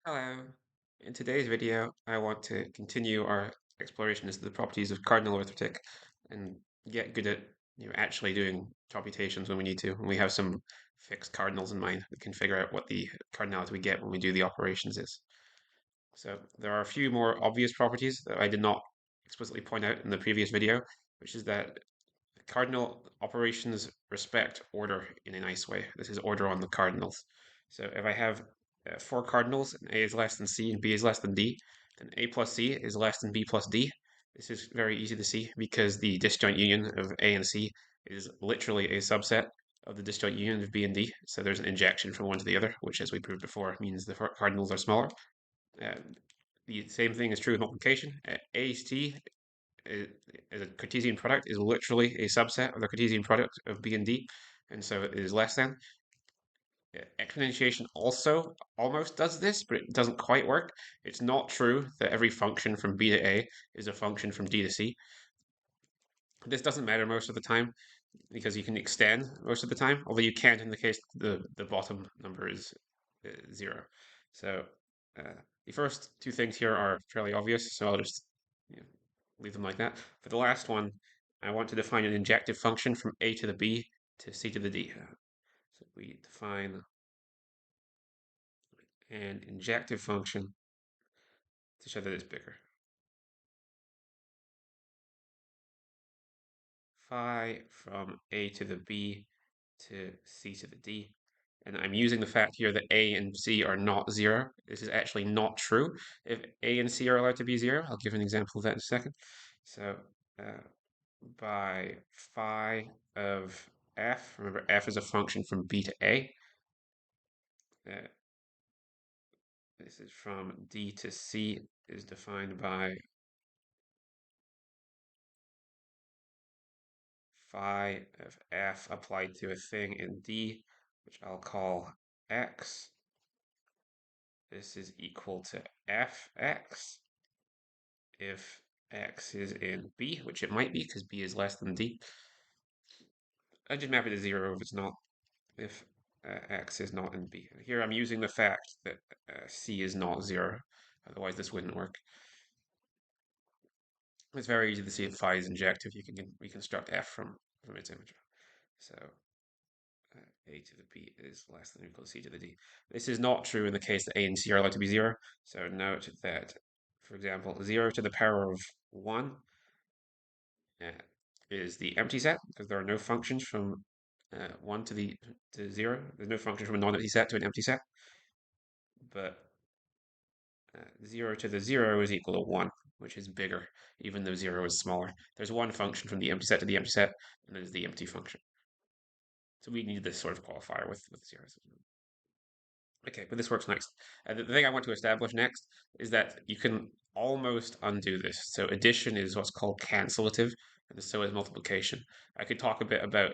Hello. In today's video, I want to continue our exploration as to the properties of cardinal arithmetic and get good at actually doing computations when we need to. When we have some fixed cardinals in mind, we can figure out what the cardinality we get when we do the operations is. So there are a few more obvious properties that I did not explicitly point out in the previous video, which is that cardinal operations respect order in a nice way. This is order on the cardinals. So if I have four cardinals and A is less than C and B is less than D, then A plus C is less than B plus D. This is very easy to see because the disjoint union of A and C is literally a subset of the disjoint union of B and D. So there's an injection from one to the other, which, as we proved before, means the cardinals are smaller. Uh, the same thing is true with multiplication. AST as a Cartesian product is literally a subset of the Cartesian product of B and D, and so it is less than. Exponentiation also almost does this, but it doesn't quite work. It's not true that every function from B to A is a function from D to C. This doesn't matter most of the time because you can extend most of the time, although you can't in the case the bottom number is 0. So uh, the first two things here are fairly obvious, so I'll just you know, leave them like that. For the last one, I want to define an injective function from A to the B to C to the D. So we define an injective function to show that it's bigger. Phi from A to the B to C to the D. And I'm using the fact here that A and C are not 0. This is actually not true. If A and C are allowed to be 0, I'll give an example of that in a second. So uh, by phi of f, remember f is a function from B to A. Uh, this is from D to C is defined by phi of f applied to a thing in D, which I'll call x. This is equal to fx if x is in B, which it might be because B is less than D. I just map it to 0 if it's not, if x is not in B. Here I'm using the fact that C is not 0, otherwise this wouldn't work. It's very easy to see if phi is injective. You can reconstruct f from its image. So a to the b is less than or equal to c to the d. This is not true in the case that a and c are allowed to be 0. So note that, for example, 0 to the power of 1 uh, is the empty set because there are no functions from 1 to 0. There's no function from a non-empty set to an empty set. But 0 to the 0 is equal to 1, which is bigger, even though 0 is smaller. There's one function from the empty set to the empty set, and it is the empty function. So we need this sort of qualifier with zeros. Okay, but this works next. The thing I want to establish next is that you can almost undo this. So addition is what's called cancellative, and so is multiplication. I could talk a bit about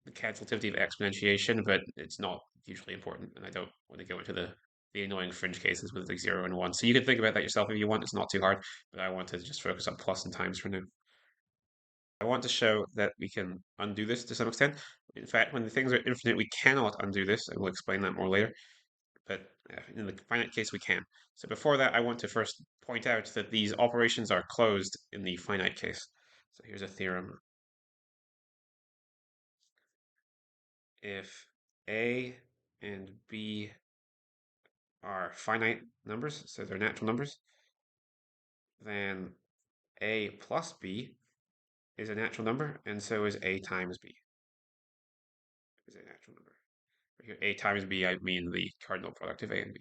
the cancellativity of exponentiation, but it's not hugely important, and I don't want to go into the annoying fringe cases with like 0 and 1. So you can think about that yourself if you want. It's not too hard, but I want to just focus on plus and times for now. I want to show that we can undo this to some extent. In fact, when the things are infinite, we cannot undo this, and we'll explain that more later. But in the finite case, we can. So before that, I want to first point out that these operations are closed in the finite case. So here's a theorem. If A and B are finite numbers, so they're natural numbers, then A plus B is a natural number, and so is A times B is a natural number. Here, A times B, I mean the cardinal product of A and B.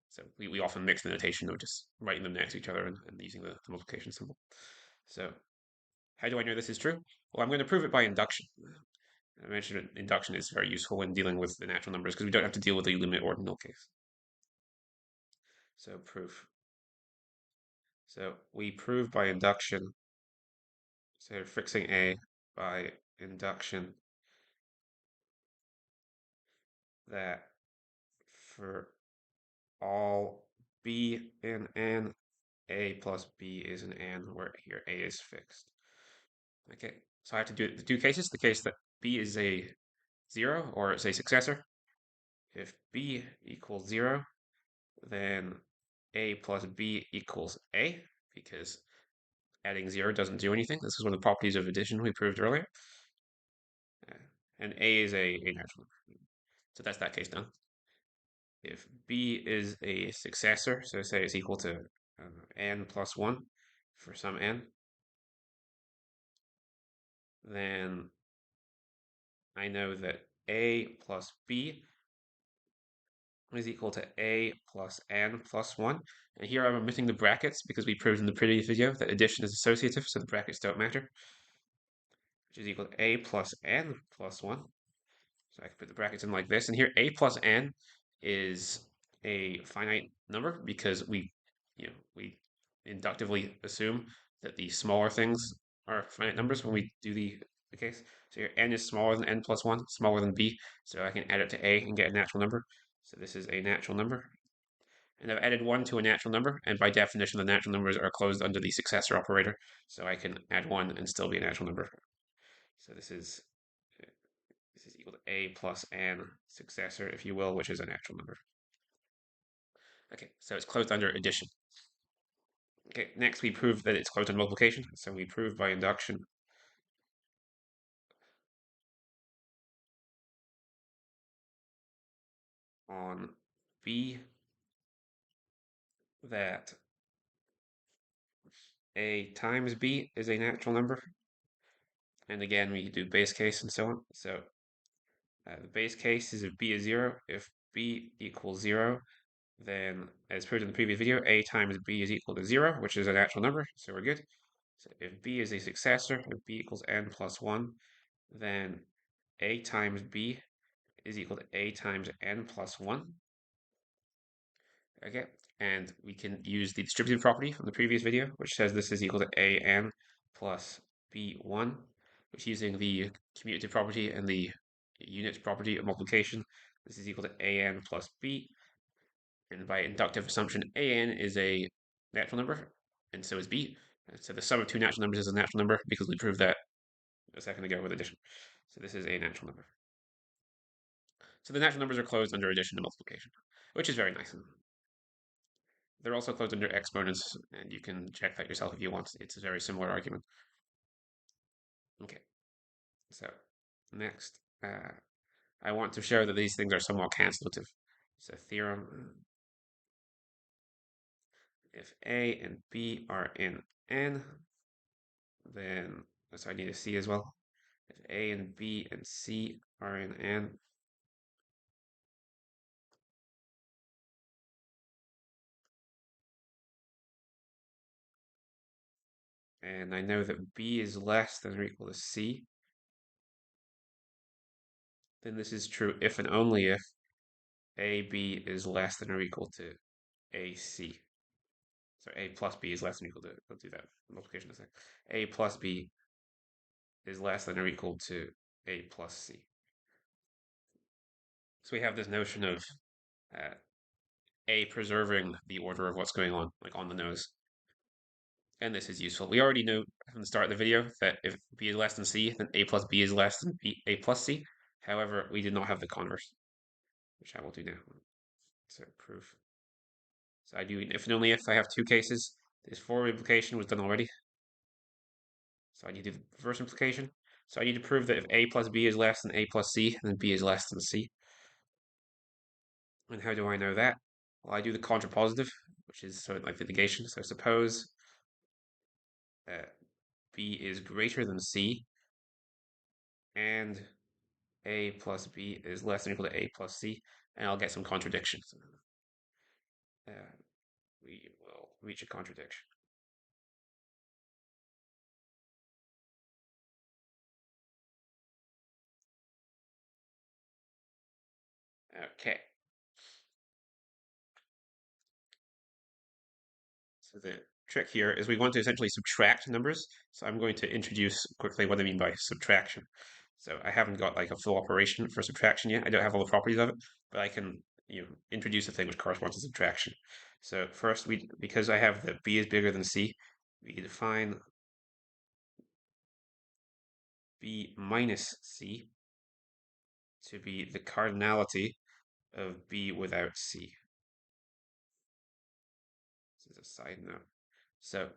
So we often mix the notation of just writing them next to each other and using the multiplication symbol. So how do I know this is true? Well, I'm going to prove it by induction. I mentioned induction is very useful when dealing with the natural numbers because we don't have to deal with the limit ordinal case. So proof. So we prove by induction. So fixing A by induction that for all B in N, A plus B is an N, where here A is fixed. Okay, so I have to do the two cases. The case that B is a 0 or it's a successor. If B equals 0, then a plus b equals a, because adding 0 doesn't do anything. This is one of the properties of addition we proved earlier. Uh, and a is a natural number. So that's that case done. If b is a successor, so say it's equal to n plus 1 for some n, then I know that a plus b is equal to a plus n plus 1. And here I'm omitting the brackets because we proved in the previous video that addition is associative, so the brackets don't matter, which is equal to a plus n plus 1. So I can put the brackets in like this. And here a plus n is a finite number because we inductively assume that the smaller things are finite numbers when we do the case. So here n is smaller than n plus 1, smaller than b, so I can add it to a and get a natural number. So this is a natural number. And I've added 1 to a natural number, and by definition the natural numbers are closed under the successor operator, so I can add 1 and still be a natural number. So this is equal to a plus n successor, if you will, which is a natural number. Okay, so it's closed under addition. Okay, next we prove that it's closed under multiplication. So we prove by induction on b that a times b is a natural number. And again, we do base case and so on. So the base case is if b is 0. If b equals 0, then as proved in the previous video, a times b is equal to 0, which is a natural number, so we're good. So if b is a successor, if b equals n plus 1, then a times b is equal to a times n plus 1. Okay, and we can use the distributive property from the previous video, which says this is equal to an plus b1, which using the commutative property and the unit property of multiplication, this is equal to an plus b. And by inductive assumption, an is a natural number, and so is b. And so the sum of two natural numbers is a natural number because we proved that a second ago with addition. So this is a natural number. So the natural numbers are closed under addition and multiplication, which is very nice. They're also closed under exponents, and you can check that yourself if you want. It's a very similar argument. Okay, so next, I want to show that these things are somewhat cancelative. So theorem, if a and b are in N, then, so I need a C as well. If a and b and c are in N, and I know that b is less than or equal to c, then this is true if and only if ab is less than or equal to ac. So a plus b is less than or equal to, let's do that multiplication in a sec. A plus b is less than or equal to a plus c. So we have this notion of uh, a preserving the order of what's going on, like on the nose. And this is useful. We already know from the start of the video that if b is less than c, then a plus b is less than a plus c. However, we did not have the converse, which I will do now. So proof. So I do if and only if I have two cases. This forward implication was done already. So I need to do the reverse implication. So I need to prove that if a plus b is less than a plus c, then b is less than c. And how do I know that? Well, I do the contrapositive, which is so like the negation. So suppose that b is greater than c, and a plus b is less than or equal to a plus c, and I'll get some contradictions. Uh, we will reach a contradiction. Okay. So the trick here is we want to essentially subtract numbers. So I'm going to introduce quickly what I mean by subtraction. So I haven't got like a full operation for subtraction yet. I don't have all the properties of it, but I can introduce a thing which corresponds to subtraction. So first because I have that b is bigger than c, we define b minus c to be the cardinality of b without c. is a side note. So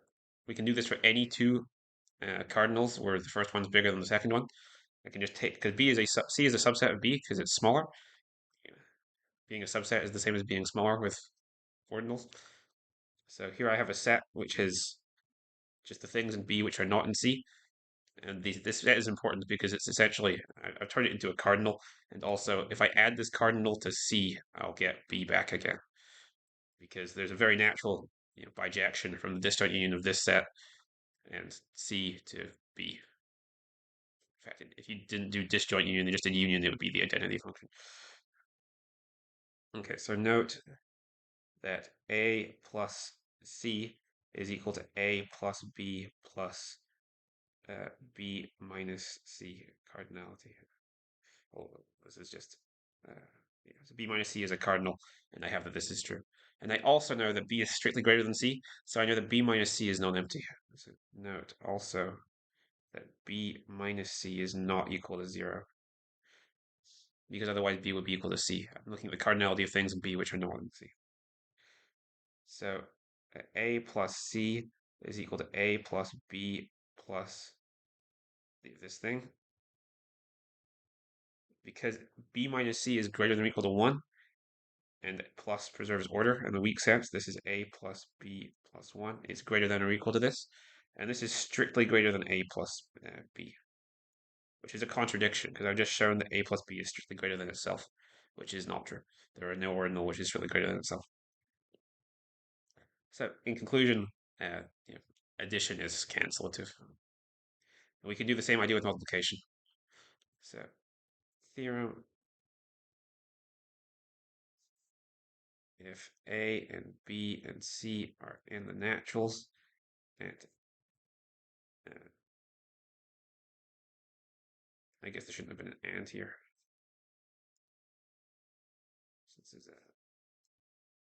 we can do this for any two cardinals where the first one's bigger than the second one. I can just take, because C is a subset of B because it's smaller. Being a subset is the same as being smaller with ordinals. So here I have a set which has just the things in B which are not in C. And this set is important because it's essentially, I've turned it into a cardinal. And also, if I add this cardinal to C, I'll get B back again. Because there's a very natural bijection from the disjoint union of this set and C to B. In fact, if you didn't do disjoint union, just a union, it would be the identity function. Okay, so note that A plus C is equal to A plus B plus B minus C cardinality. Well, this is just, so B minus C is a cardinal, and I have that this is true. And I also know that B is strictly greater than C, so I know that B minus C is non-empty. So note also that B minus C is not equal to 0, because otherwise B would be equal to C. I'm looking at the cardinality of things in B which are not in C. So A plus C is equal to A plus B plus this thing. Because B minus C is greater than or equal to 1, and plus preserves order in the weak sense. This is A plus B plus 1. It's greater than or equal to this. And this is strictly greater than A plus B, which is a contradiction because I've just shown that A plus B is strictly greater than itself, which is not true. There are no ordinal which is strictly greater than itself. So in conclusion, addition is cancelative. And we can do the same idea with multiplication. So theorem, if A and B and C are in the naturals, and I guess there shouldn't have been an and here. This is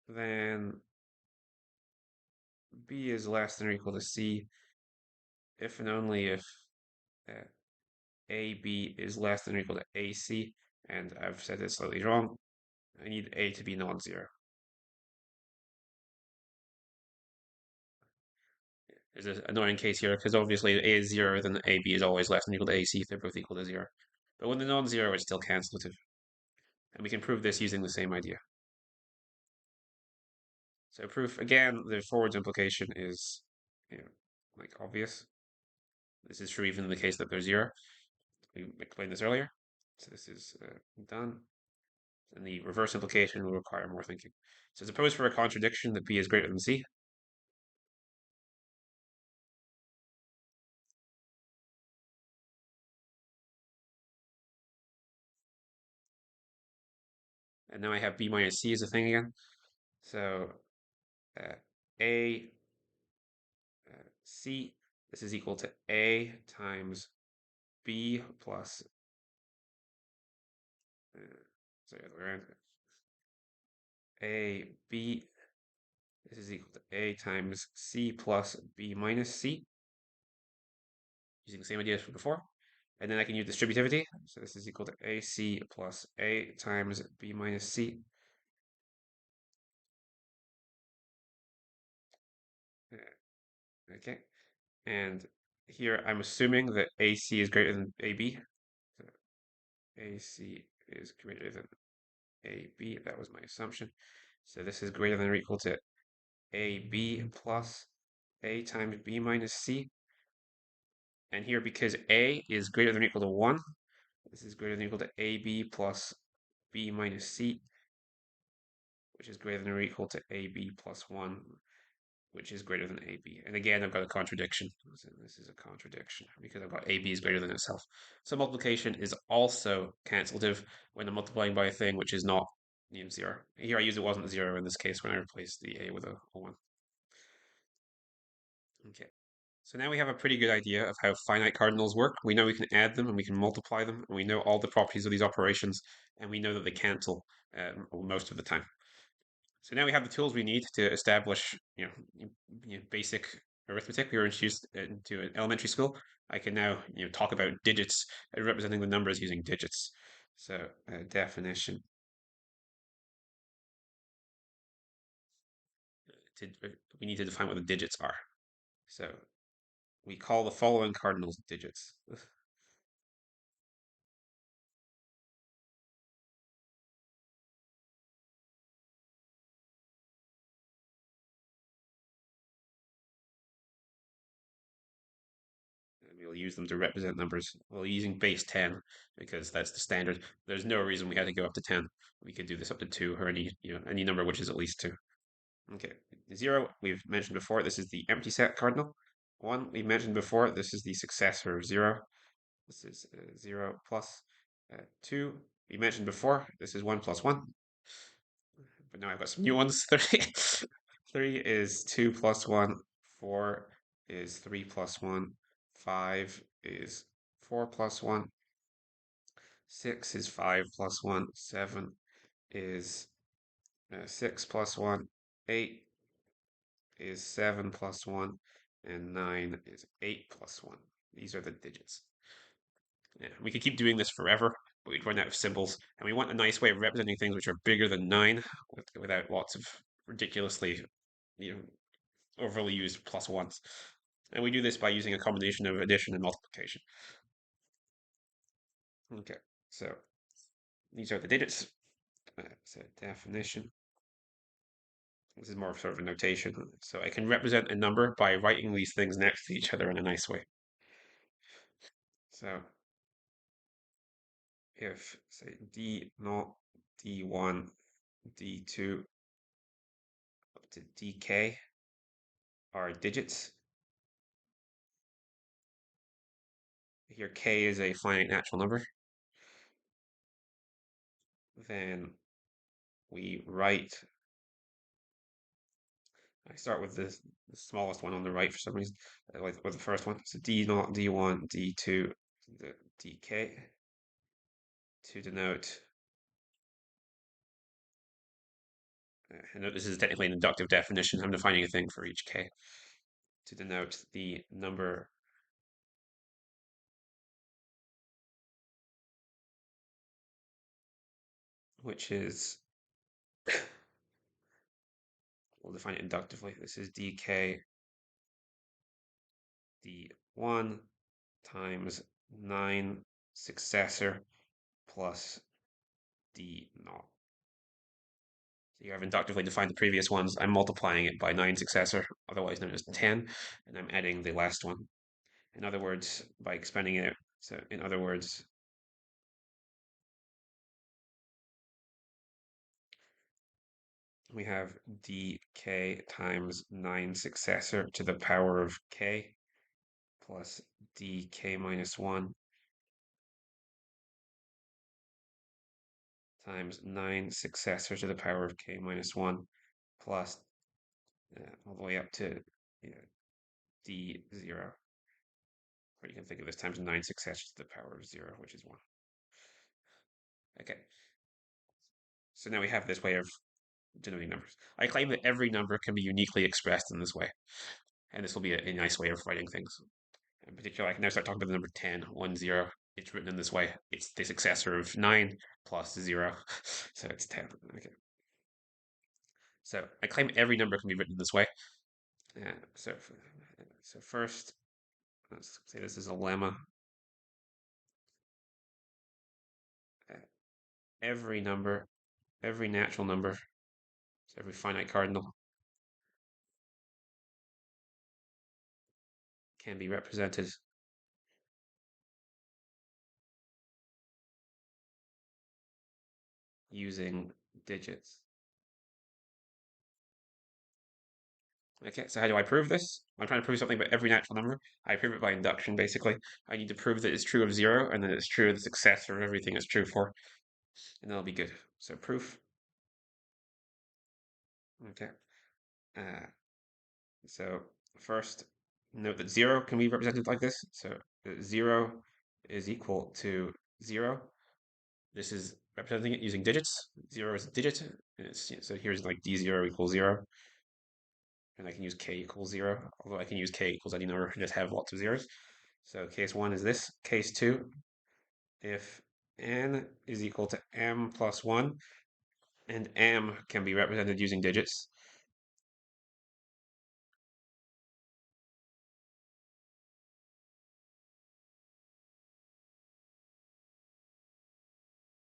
then B is less than or equal to C if and only if AB is less than or equal to AC, and I've said this slightly wrong. I need A to be non-zero. There's an annoying case here because obviously A is 0, then AB is always less than or equal to AC if they're both equal to 0. But when they're non-zero, it's still cancelative. And we can prove this using the same idea. So proof, again, the forwards implication is like obvious. This is true even in the case that they're 0. We explained this earlier. So this is done. And the reverse implication will require more thinking. So suppose for a contradiction that B is greater than C. And now I have B minus C as a thing again. So A C, this is equal to A times B plus, sorry, the other way around. A B, this is equal to A times C plus B minus C, using the same idea as from before. And then I can use distributivity. So this is equal to AC plus A times B minus C. Okay. And here I'm assuming that AC is greater than AB. So AC is greater than AB. That was my assumption. So this is greater than or equal to AB plus A times B minus C. And here, because A is greater than or equal to 1, this is greater than or equal to AB plus B minus C, which is greater than or equal to AB plus 1, which is greater than AB. And again, I've got a contradiction. So this is a contradiction because I've got AB is greater than itself. So multiplication is also cancelative when I'm multiplying by a thing which is not 0. Here I use it wasn't 0 in this case when I replaced the A with a 1. Okay. So now we have a pretty good idea of how finite cardinals work. We know we can add them and we can multiply them, and we know all the properties of these operations, and we know that they cancel most of the time. So now we have the tools we need to establish, basic arithmetic. We were introduced into an elementary school. I can now, talk about digits and representing the numbers using digits. So definition. we need to define what the digits are. So we call the following cardinals digits. We'll use them to represent numbers. We're using base 10 because that's the standard. There's no reason we had to go up to 10. We could do this up to 2 or any number which is at least 2. Okay, 0 we've mentioned before. This is the empty set cardinal. 1 we mentioned before. This is the successor of 0. This is 0 plus 2 we mentioned before. This is 1 plus 1. But now I've got some new ones. 3. 3 is 2 plus 1. 4 is 3 plus 1. 5 is 4 plus 1. 6 is 5 plus 1. 7 is 6 plus 1. 8 is 7 plus 1. And 9 is 8 plus 1. These are the digits. Yeah, we could keep doing this forever, but we'd run out of symbols. And we want a nice way of representing things which are bigger than 9 without lots of ridiculously, you know, overly used plus ones. And we do this by using a combination of addition and multiplication. Okay, so these are the digits. So definition. This is more of sort of a notation. So I can represent a number by writing these things next to each other in a nice way. So if, say, D0, D1, D2, up to dk are digits, here k is a finite natural number, then we write, I start with the smallest one on the right for some reason, with the first one. So D0, D1, D2, the dk to denote, and note this is technically an inductive definition. I'm defining a thing for each k to denote the number which is, we'll define it inductively. This is dk d1 times 9 successor plus d0. So you have inductively defined the previous ones. I'm multiplying it by 9 successor, otherwise known as 10, and I'm adding the last one. In other words, by expanding it, so in other words, we have dk times 9 successor to the power of k plus dk minus 1 times 9 successor to the power of k minus 1 plus all the way up to d0. Or you can think of this times 9 successor to the power of 0, which is 1. Okay. So now we have this way of denoting numbers. I claim that every number can be uniquely expressed in this way. And this will be a nice way of writing things. In particular, I can now start talking about the number 10, 1, 0. It's written in this way. It's the successor of 9 plus 0. So it's 10. Okay. So I claim every number can be written this way. So first, let's say this is a lemma. Every number, every natural number, so every finite cardinal can be represented using digits. Okay, so how do I prove this? I'm trying to prove something about every natural number. I prove it by induction, basically. I need to prove that it's true of 0, and that it's true of the successor of everything it's true for, and that'll be good. So proof. Okay. Uh, so first, note that 0 can be represented like this. So 0 is equal to 0. This is representing it using digits. 0 is a digit. So here's like d0 equals 0. And I can use k equals 0, although I can use k equals any number and just have lots of zeros. So case 1 is this. Case 2, if n is equal to m plus 1, and m can be represented using digits,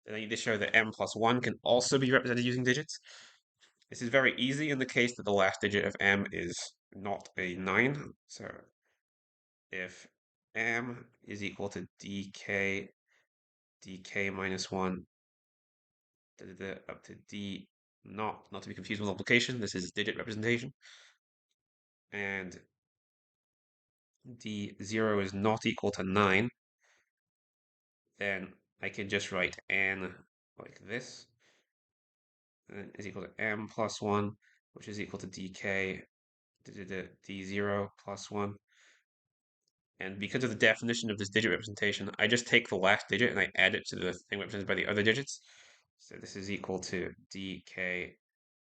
Then I need to show that m plus 1 can also be represented using digits. This is very easy in the case that the last digit of m is not a 9. So if m is equal to dk minus 1 up to d, not to be confused with multiplication, this is digit representation, and d0 is not equal to 9, then I can just write n like this, and is equal to m plus 1, which is equal to dk d0 plus 1. And because of the definition of this digit representation, I just take the last digit and I add it to the thing represented by the other digits. So this is equal to dk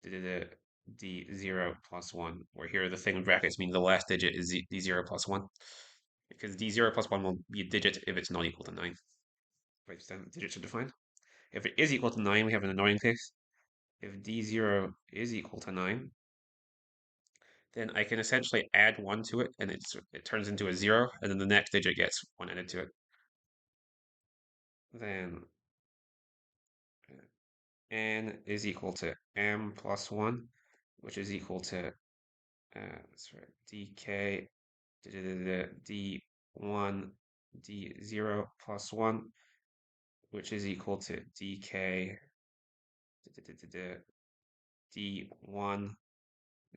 d0 plus 1, where here the thing in brackets means the last digit is d0 plus 1, because d0 plus 1 will be a digit if it's not equal to 9. Right, so digits are defined. If it is equal to 9, we have an annoying case. If d0 is equal to 9, then I can essentially add 1 to it, and it turns into a 0, and then the next digit gets 1 added to it. Then n is equal to m plus 1, which is equal to that's right, dk d1 d0 plus 1, which is equal to dk d1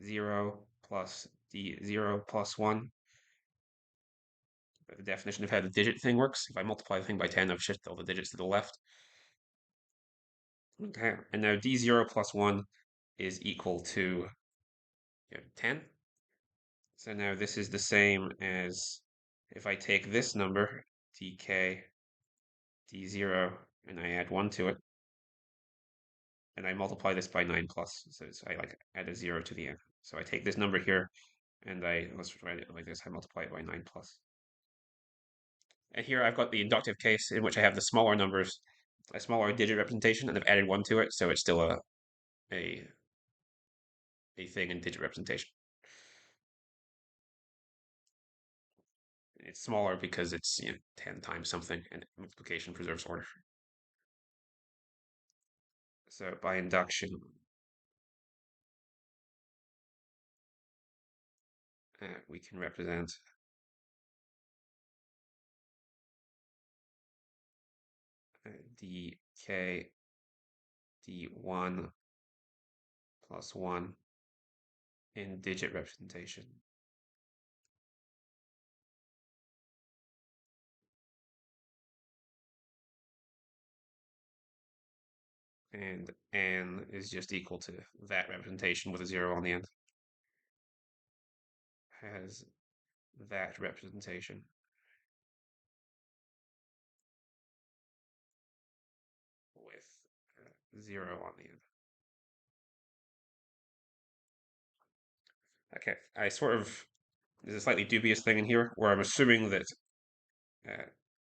0 plus d0 plus 1. The definition of how the digit thing works, if I multiply the thing by 10, I've shifted all the digits to the left. Okay, and now d0 plus 1 is equal to 10. So now this is the same as if I take this number, dk d0, and I add 1 to it, and I multiply this by 9 plus. So I like add a 0 to the end. So I take this number here, and let's write it like this, I multiply it by 9 plus. And here I've got the inductive case in which I have the smaller numbers, a smaller digit representation, and I've added 1 to it, so it's still a thing in digit representation. It's smaller because it's 10 times something, and multiplication preserves order. So by induction, we can represent dk d1 plus 1 in digit representation. And n is just equal to that representation with a 0 on the end. Has that representation. With 0 on the end. Okay, there's a slightly dubious thing in here where I'm assuming that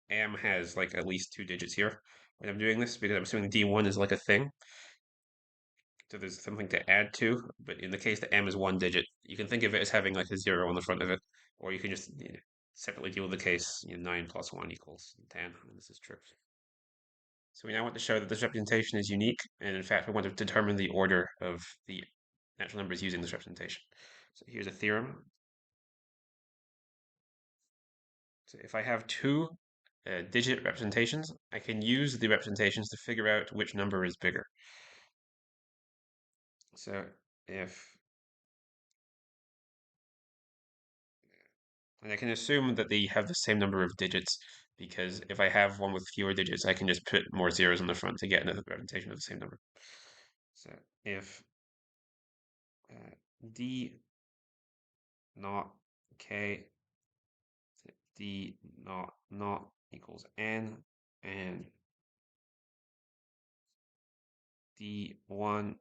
m has like at least 2 digits here when I'm doing this, because I'm assuming d1 is like a thing. So there's something to add to, but in the case that m is 1 digit, you can think of it as having like a 0 on the front of it, or you can just separately deal with the case 9 plus 1 equals 10, and this is true. So we now want to show that this representation is unique, and in fact we want to determine the order of the natural numbers using this representation. So here's a theorem. So if I have two digit representations, I can use the representations to figure out which number is bigger. So and I can assume that they have the same number of digits, because if I have one with fewer digits, I can just put more zeros on the front to get another representation of the same number. So if d not k d not equals n, and d1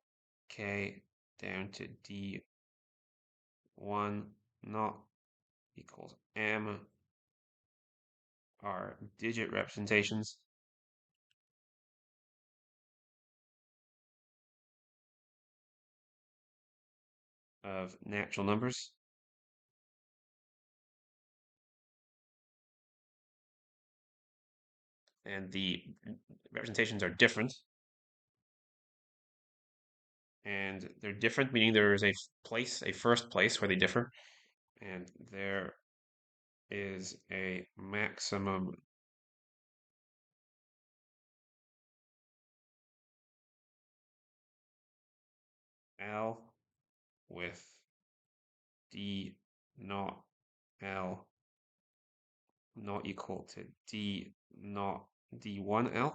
k down to d1 not equals m are digit representations of natural numbers, and the representations are different. And they're different, meaning there is a first place where they differ, and there is a maximum L with D not L not equal to D not D1L.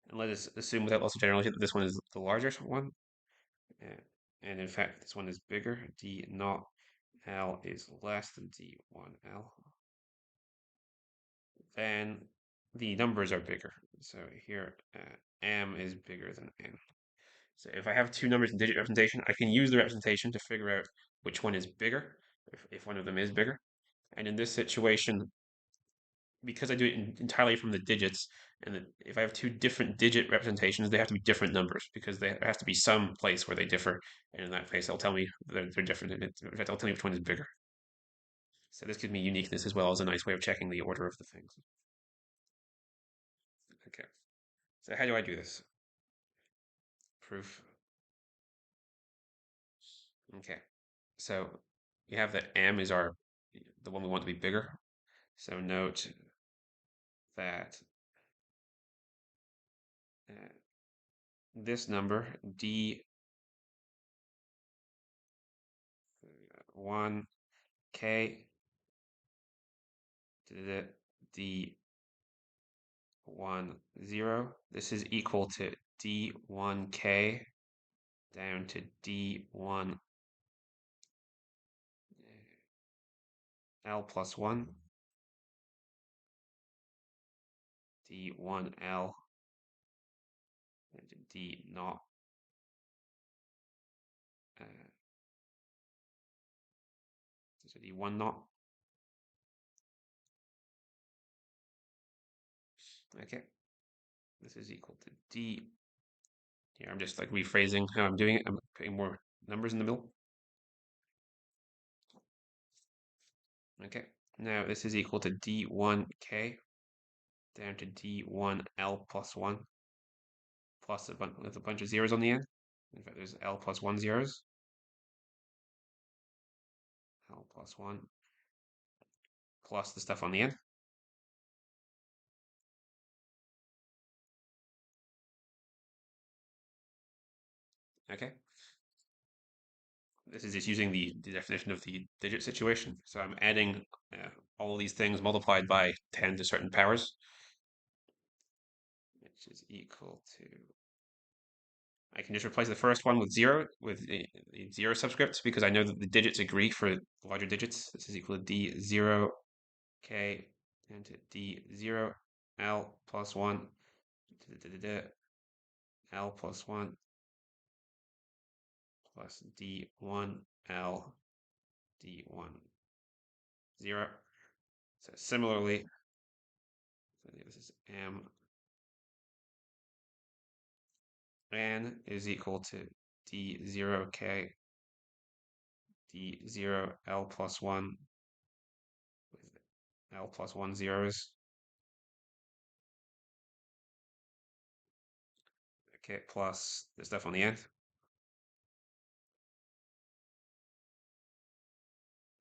And let us assume without loss of generality that this one is the largest one. And in fact, this one is bigger. D not L is less than D1L. Then the numbers are bigger. So here, M is bigger than N. So if I have two numbers in digit representation, I can use the representation to figure out which one is bigger, if one of them is bigger. And in this situation, because I do it entirely from the digits, and if I have two different digit representations, they have to be different numbers because there has to be some place where they differ. And in that case, they'll tell me they're different. In fact, they'll tell me which one is bigger. So this gives me uniqueness as well as a nice way of checking the order of the things. Okay. So how do I do this? Proof. Okay. So we have that M is the one we want to be bigger. So note that this number D1K to the D10, this is equal to D1K down to D1L plus 1, D1L and D naught so D1 naught. Okay, this is equal to D. Here I'm just like rephrasing how I'm doing it. I'm putting more numbers in the middle. Okay, now this is equal to D1K down to D1L plus 1 plus with a bunch of zeros on the end. In fact, there's L plus 1 zeros. L plus 1 plus the stuff on the end. Okay. This is just using the definition of the digit situation. So I'm adding all these things multiplied by 10 to certain powers, which is equal to, I can just replace the first one with 0, with the 0 subscript, because I know that the digits agree for larger digits. This is equal to D0K into D0L plus 1, L plus 1 plus D1L D1 0. So similarly, so this is N is equal to D0K D0L plus 1 with L plus 1 zeros. Okay, plus the stuff on the end.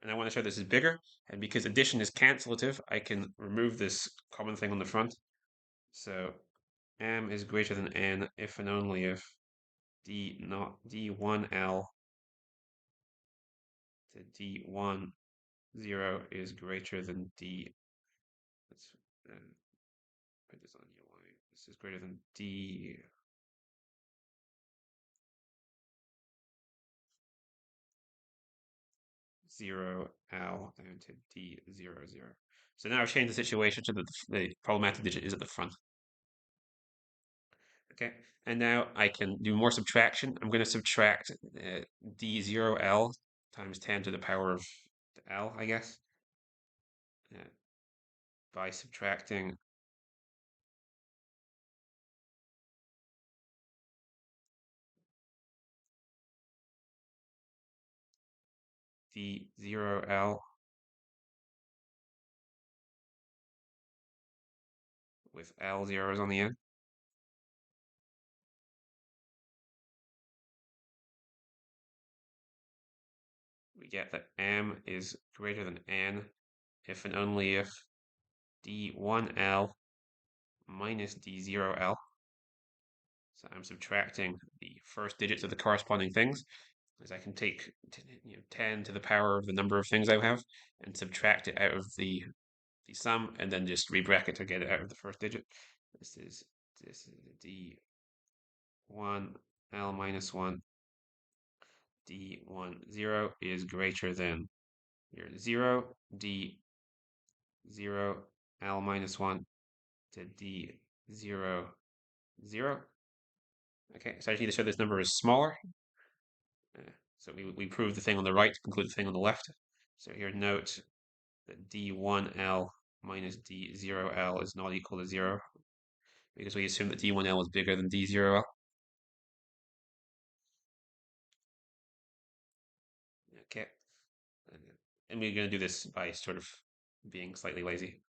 And I want to show this is bigger, and because addition is cancelative, I can remove this common thing on the front. So M is greater than N if and only if D not D1L to D1 0 is greater than D. Let's put this on your line. This is greater than D. Zero L down to D00. So now I've changed the situation so that the problematic digit is at the front. Okay, and now I can do more subtraction. I'm going to subtract D0L times 10 to the power of L, I guess, by subtracting D0L with L zeros on the end. We get that M is greater than N if and only if D1L minus D0L. So I'm subtracting the first digits of the corresponding things, as I can take 10 to the power of the number of things I have and subtract it out of the sum and then just rebracket to get it out of the first digit. This is D1 L minus 1 D1 0 is greater than your 0 D0 L minus 1 to D0 0. Okay, so I just need to show this number is smaller. So we prove the thing on the right to conclude the thing on the left. So here note that D1L minus D0L is not equal to 0 because we assume that D1L is bigger than D0L. Okay, and we're going to do this by sort of being slightly lazy.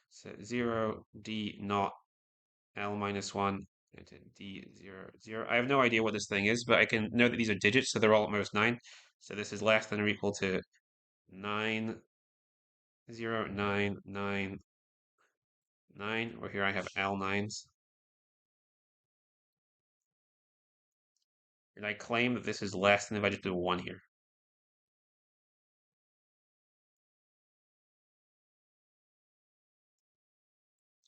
So 0 D naught L minus 1 into D0 0. I have no idea what this thing is, but I can know that these are digits, so they're all at most 9. So this is less than or equal to 9 0 9 9 9, or here I have L9s. And I claim that this is less than if I just do a 1 here.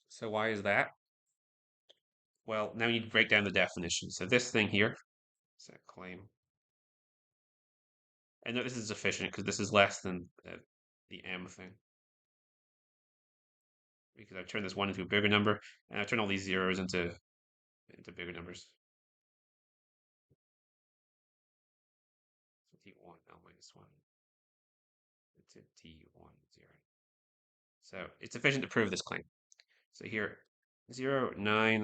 So why is that? Well, now we need to break down the definition. So this thing here, so claim. And note this is sufficient because this is less than the M thing. Because I've turned this 1 into a bigger number, and I've turned all these zeros into bigger numbers. So D1 L minus 1 into D1 0. So it's sufficient to prove this claim. So here, 0, 9,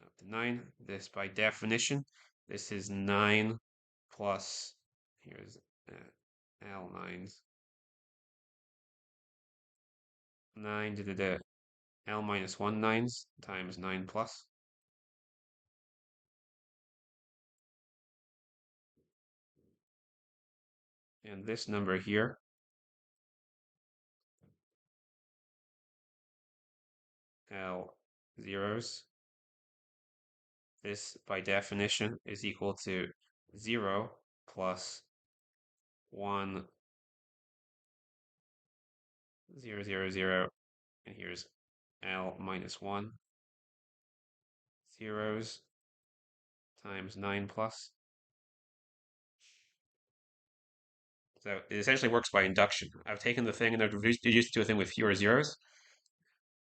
up to 9. This, by definition, this is 9 plus, here's L9s. 9 to the L minus 1 9s times 9 plus. And this number here, L zeros, this by definition is equal to 0 plus 1 0 0 0, and here's L minus 1 zeros times 9 plus. So it essentially works by induction. I've taken the thing and I've reduced it to a thing with fewer zeros.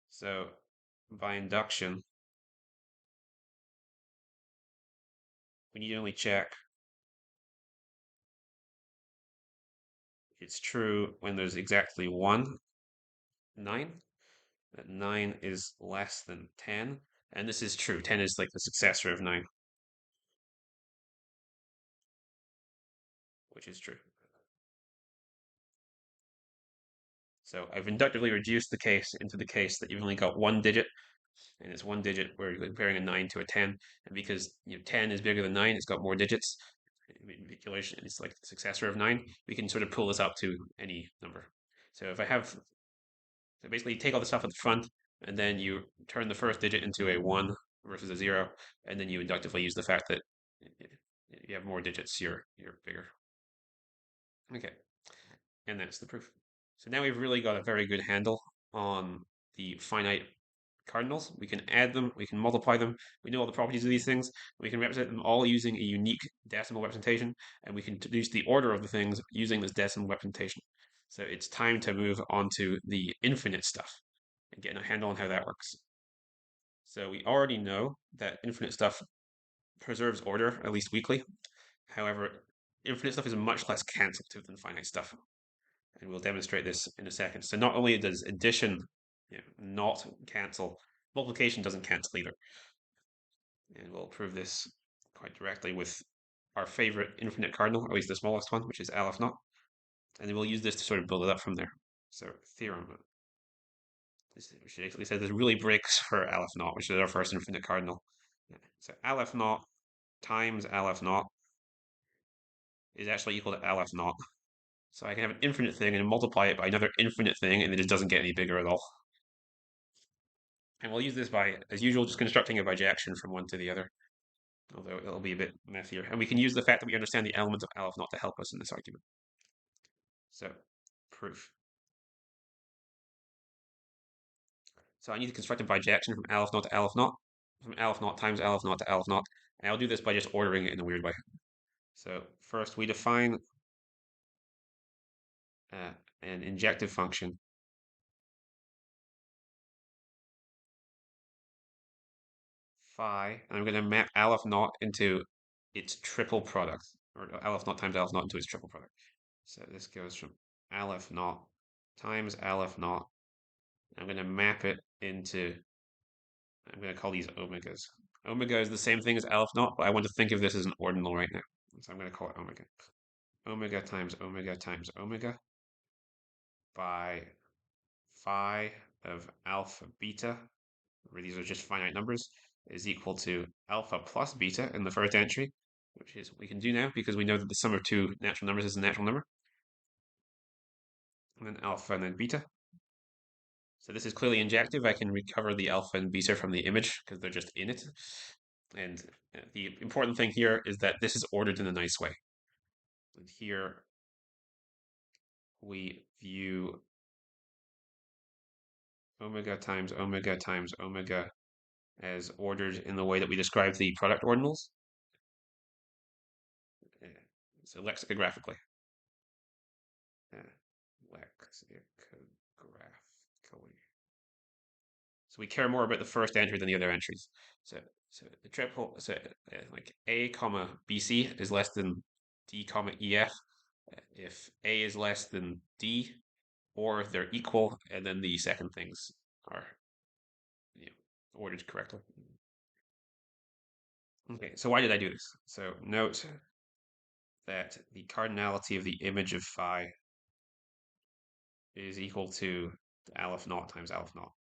So by induction, we need to only check it's true when there's exactly 1 9, that 9 is less than 10, and this is true. 10 is like the successor of 9, which is true. So I've inductively reduced the case into the case that you've only got one digit, and it's one digit where you're comparing a 9 to a 10, and because 10 is bigger than 9, it's got more digits. Manipulation, it's like the successor of 9. We can sort of pull this up to any number. So if I have, so basically you take all the stuff at the front, and then you turn the first digit into a 1 versus a 0, and then you inductively use the fact that you have more digits, you're bigger. Okay, and that's the proof. So now we've really got a very good handle on the finite cardinals. We can add them, we can multiply them, we know all the properties of these things, we can represent them all using a unique decimal representation, and we can deduce the order of the things using this decimal representation. So it's time to move on to the infinite stuff and getting a handle on how that works. So we already know that infinite stuff preserves order, at least weakly. However, infinite stuff is much less cancelative than finite stuff. And we'll demonstrate this in a second. So not only does addition not cancel, multiplication doesn't cancel either. And we'll prove this quite directly with our favorite infinite cardinal, or at least the smallest one, which is Aleph naught. And then we'll use this to sort of build it up from there. So theorem. This should basically say this really breaks for Aleph naught, which is our first infinite cardinal. Yeah. So Aleph naught times Aleph naught is actually equal to Aleph naught. So I can have an infinite thing and multiply it by another infinite thing, and it just doesn't get any bigger at all. And we'll use this by, as usual, just constructing a bijection from one to the other, although it'll be a bit messier. And we can use the fact that we understand the element of Aleph naught to help us in this argument. So, proof. So I need to construct a bijection from Aleph naught to Aleph naught, from Aleph naught times Aleph naught to Aleph naught, and I'll do this by just ordering it in a weird way. So first we define an injective function phi, and I'm going to map Aleph naught into its triple product, or Aleph naught times Aleph naught into its triple product. So this goes from Aleph naught times Aleph naught. I'm going to map it into, I'm going to call these omegas. Omega is the same thing as Aleph naught, but I want to think of this as an ordinal right now. So I'm going to call it omega. Omega times omega times omega by phi of alpha beta, where these are just finite numbers, is equal to alpha plus beta in the first entry, which is what we can do now because we know that the sum of two natural numbers is a natural number. And then alpha and then beta. So this is clearly injective. I can recover the alpha and beta from the image because they're just in it. And the important thing here is that this is ordered in a nice way. And here we view omega times omega times omega as ordered in the way that we describe the product ordinals. So lexicographically. Lexicographically. So we care more about the first entry than the other entries. So the triple, so like A comma BC is less than D comma EF if A is less than D, or if they're equal, and then the second things are ordered correctly. Okay, so why did I do this? So note that the cardinality of the image of phi is equal to Aleph naught times Aleph naught,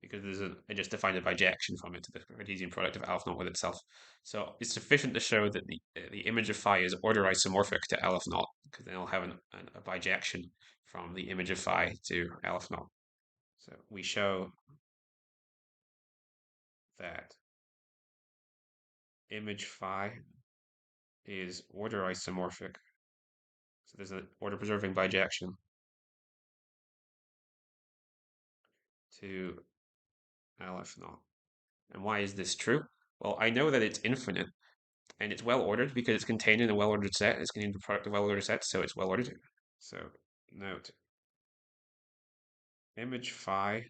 because I just defined a bijection from it to the Cartesian product of Aleph naught with itself. So it's sufficient to show that the image of phi is order isomorphic to Aleph naught, because then I'll have a bijection from the image of phi to Aleph naught. So we show that image phi is order isomorphic. So there's an order preserving bijection to Aleph naught. And why is this true? Well, I know that it's infinite and it's well ordered because it's contained in a well ordered set. It's contained in the product of well ordered sets, so it's well ordered. So note image phi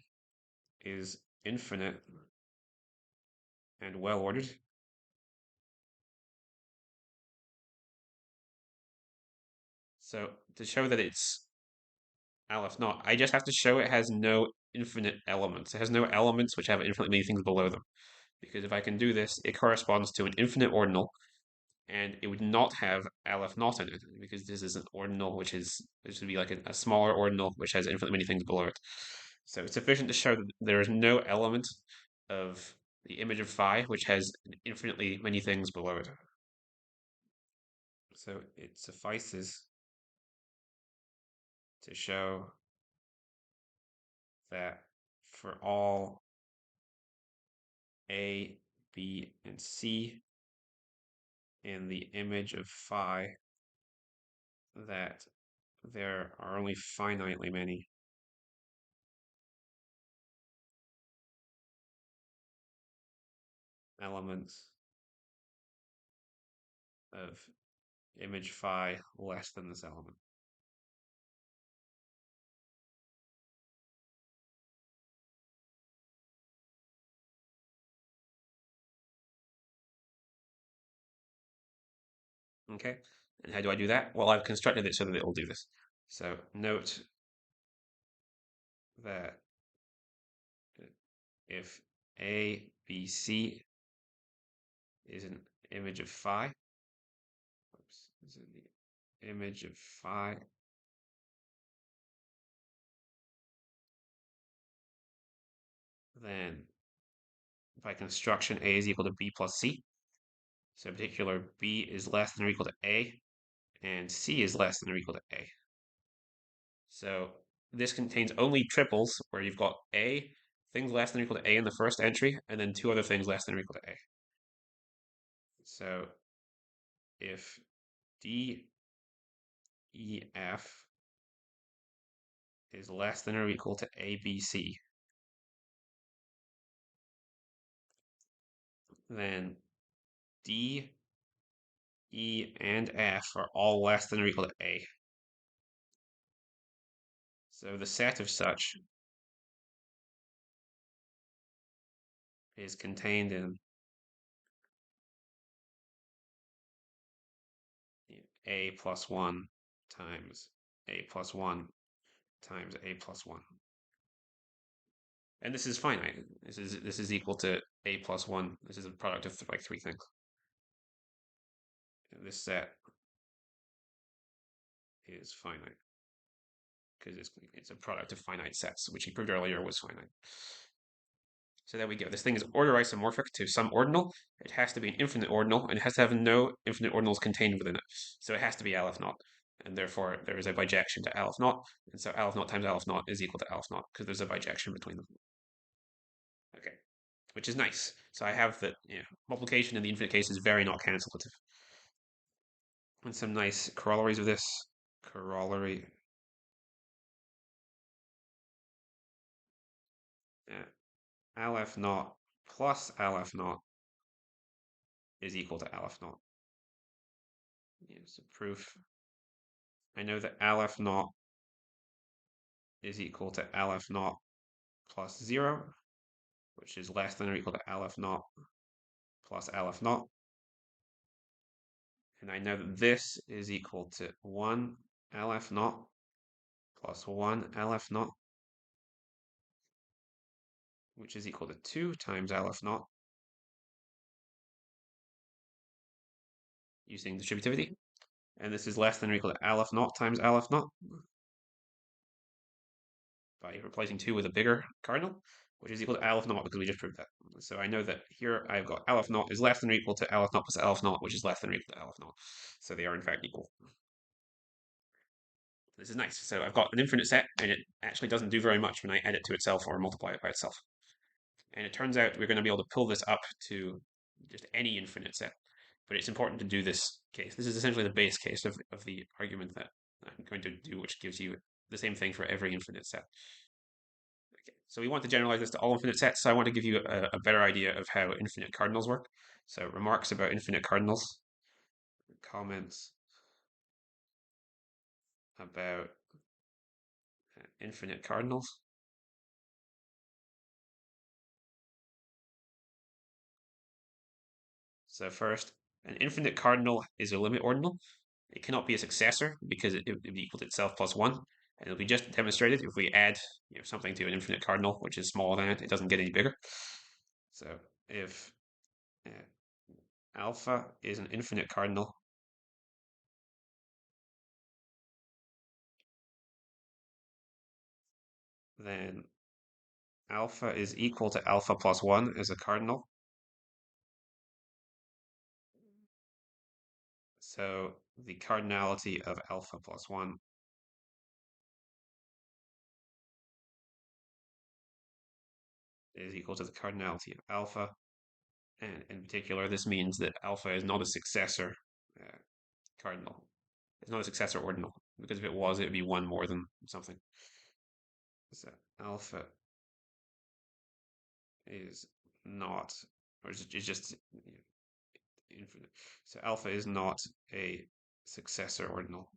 is infinite and well ordered. So to show that it's Aleph naught, I just have to show it has no infinite elements. It has no elements which have infinitely many things below them. Because if I can do this, it corresponds to an infinite ordinal, and it would not have Aleph naught in it, because this is an ordinal which would be like a smaller ordinal which has infinitely many things below it. So it's sufficient to show that there is no element of the image of phi which has infinitely many things below it. So it suffices to show that for all A, B, and C in the image of phi, that there are only finitely many elements of image phi less than this element. Okay, and how do I do that? Well, I've constructed it so that it will do this. So note that if A, B, C is an image of phi, oops, is it the image of phi then by construction, A is equal to B plus C. So in particular, B is less than or equal to A, and C is less than or equal to A. So this contains only triples where you've got A, things less than or equal to A in the first entry, and then two other things less than or equal to A. So if D, E, F is less than or equal to A, B, C, then D, E, and F are all less than or equal to A. So the set of such is contained in A plus 1 times A plus 1 times A plus 1. And this is finite. This is equal to A plus 1. This is a product of like three things. This set is finite because it's a product of finite sets, which he proved earlier was finite. So there we go. This thing is order isomorphic to some ordinal. It has to be an infinite ordinal, and it has to have no infinite ordinals contained within it. So it has to be Aleph naught. And therefore, there is a bijection to Aleph naught. And so Aleph naught times Aleph naught is equal to Aleph naught, because there's a bijection between them. Okay, which is nice. So I have that, multiplication in the infinite case is very not cancellative. And some nice corollaries of this. Corollary. Aleph naught plus Aleph naught is equal to Aleph naught. So proof. I know that Aleph naught is equal to Aleph naught plus 0, which is less than or equal to Aleph naught plus Aleph naught. And I know that this is equal to 1 Aleph naught plus 1 Aleph naught, which is equal to 2 times Aleph naught using distributivity. And this is less than or equal to Aleph naught times Aleph naught by replacing 2 with a bigger cardinal, which is equal to Aleph naught because we just proved that. So I know that here I've got Aleph naught is less than or equal to Aleph naught plus Aleph naught, which is less than or equal to Aleph naught. So they are in fact equal. This is nice. So I've got an infinite set, and it actually doesn't do very much when I add it to itself or multiply it by itself. And it turns out we're going to be able to pull this up to just any infinite set. But it's important to do this case. This is essentially the base case of the argument that I'm going to do, which gives you the same thing for every infinite set. Okay, so we want to generalize this to all infinite sets. So I want to give you a better idea of how infinite cardinals work. So remarks about infinite cardinals, comments about infinite cardinals. So first, an infinite cardinal is a limit ordinal. It cannot be a successor because it would be equal to itself plus 1. And it'll be just demonstrated if we add something to an infinite cardinal, which is smaller than it, it doesn't get any bigger. So if alpha is an infinite cardinal, then alpha is equal to alpha plus 1 as a cardinal. So the cardinality of alpha plus 1 is equal to the cardinality of alpha. And in particular, this means that alpha is not a successor cardinal. It's not a successor ordinal, because if it was, it would be one more than something. So alpha is not, or is just infinite. So alpha is not a successor ordinal.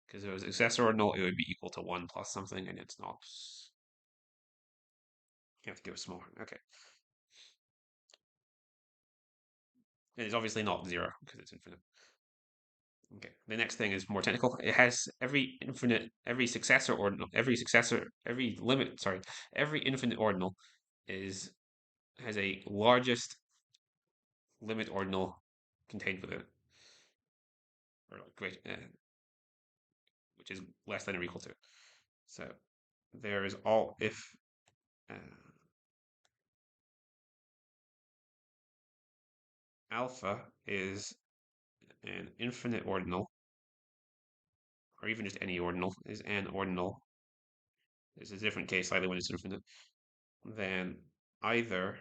Because if it was a successor ordinal, it would be equal to 1 plus something, and it's not. You have to go smaller. Okay. And it's obviously not 0, because it's infinite. Okay, the next thing is more technical. It has every successor ordinal, every limit, sorry, every infinite ordinal has a largest limit ordinal contained within it, or great, which is less than or equal to. So there is all if alpha is an infinite ordinal, or even just any ordinal, is an ordinal. This is a different case slightly when it's infinite. Then either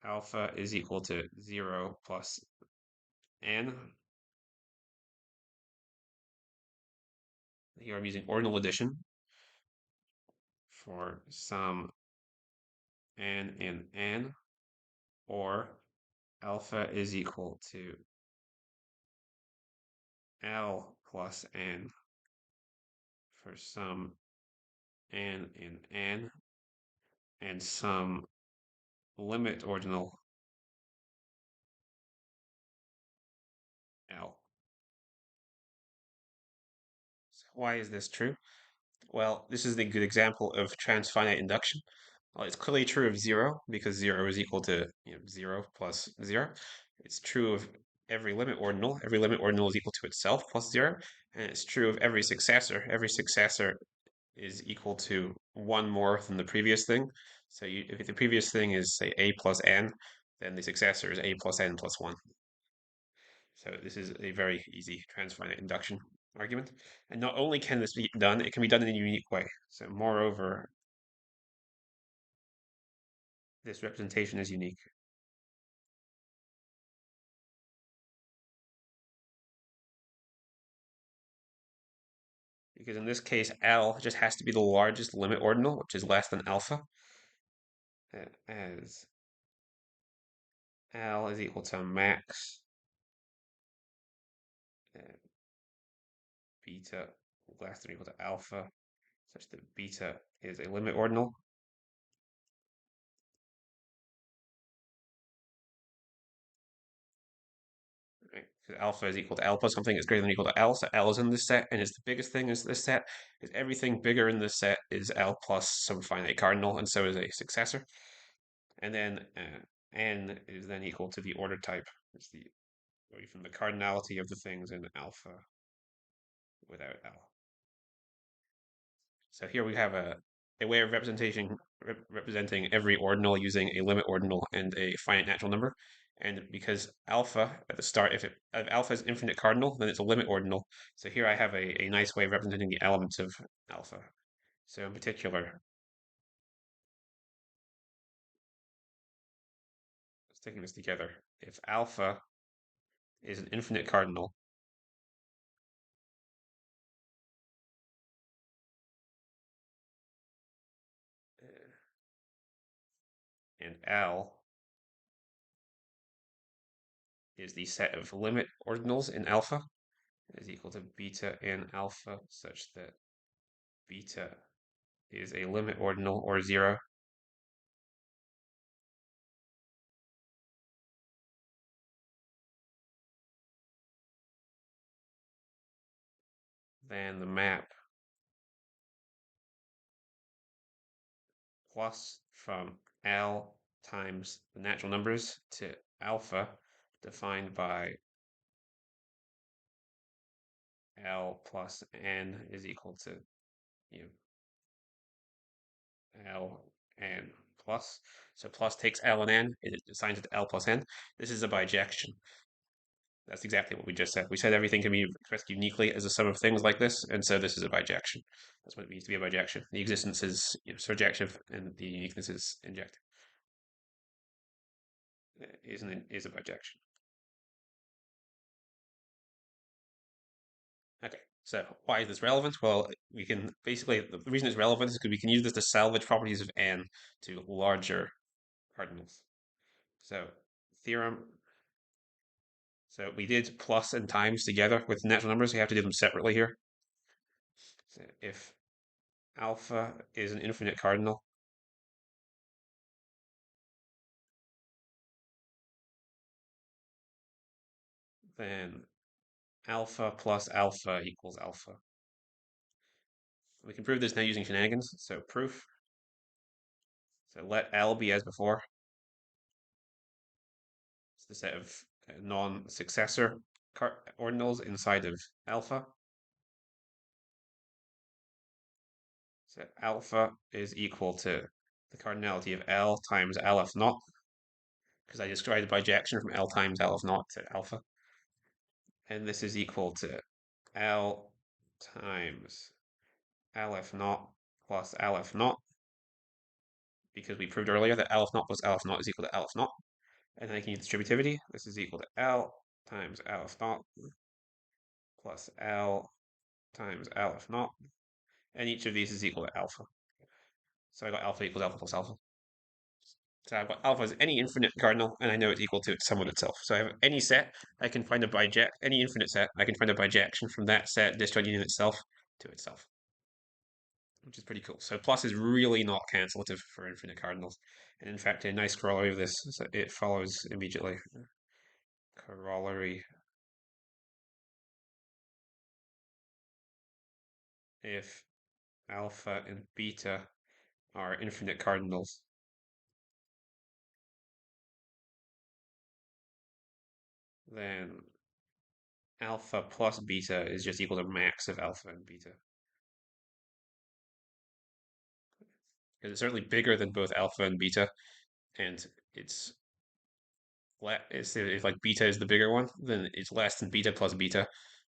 alpha is equal to 0 plus n. Here I'm using ordinal addition for some n in n, or alpha is equal to L plus n for some n in n, and some limit ordinal L. So why is this true? Well, this is a good example of transfinite induction. Well, it's clearly true of 0 because 0 is equal to 0 plus 0. It's true of every limit ordinal. Every limit ordinal is equal to itself plus 0. And it's true of every successor. Every successor is equal to one more than the previous thing. So if the previous thing is, say, a plus n, then the successor is a plus n plus 1. So this is a very easy transfinite induction argument. And not only can this be done, it can be done in a unique way. So moreover, this representation is unique. Because in this case, L just has to be the largest limit ordinal, which is less than alpha, as L is equal to max beta less than or equal to alpha, such that beta is a limit ordinal. Right? Because alpha is equal to L plus something is greater than or equal to L, so L is in this set, and it's the biggest thing in this set, is everything bigger in this set is L plus some finite cardinal, and so is a successor. And then n is then equal to the order type. It's the from the cardinality of the things in alpha without L. So here we have a way of representing every ordinal using a limit ordinal and a finite natural number. And because alpha at the start, if alpha is infinite cardinal, then it's a limit ordinal. So here I have a nice way of representing the elements of alpha. So in particular, sticking this together, if alpha is an infinite cardinal, and L is the set of limit ordinals in alpha, is equal to beta in alpha, such that beta is a limit ordinal or 0. Then the map plus from L times the natural numbers to alpha, defined by L plus n is equal to L n plus. So plus takes L and n, it assigns it to L plus n. This is a bijection. That's exactly what we just said. We said everything can be expressed uniquely as a sum of things like this, and so this is a bijection. That's what it means to be a bijection. The existence is surjective, and the uniqueness is injective. Is a bijection. Okay, so why is this relevant? Well, we can basically, the reason it's relevant is because we can use this to salvage properties of n to larger cardinals. So theorem. So we did plus and times together with natural numbers. We have to do them separately here. So if alpha is an infinite cardinal, then alpha plus alpha equals alpha. We can prove this now using shenanigans. So proof. So let L be as before. It's the set of non-successor ordinals inside of alpha. So alpha is equal to the cardinality of L times Aleph naught, because I described the bijection from L times Aleph naught to alpha. And this is equal to L times Aleph naught plus Aleph naught, because we proved earlier that Aleph naught plus Aleph naught is equal to Aleph naught. And then I can use distributivity. This is equal to L times Aleph naught plus L times Aleph naught. And each of these is equal to alpha. So I got alpha equals alpha plus alpha. So I've got alpha as any infinite cardinal, and I know it's equal to its sum of itself. So I have any set, I can find a biject, any infinite set, I can find a bijection from that set disjoining itself to itself, which is pretty cool. So plus is really not cancelative for infinite cardinals. And in fact, a nice corollary of this, so it follows immediately. Corollary. If alpha and beta are infinite cardinals, then alpha plus beta is just equal to max of alpha and beta. Because it's certainly bigger than both alpha and beta, and it's if like beta is the bigger one, then it's less than beta plus beta,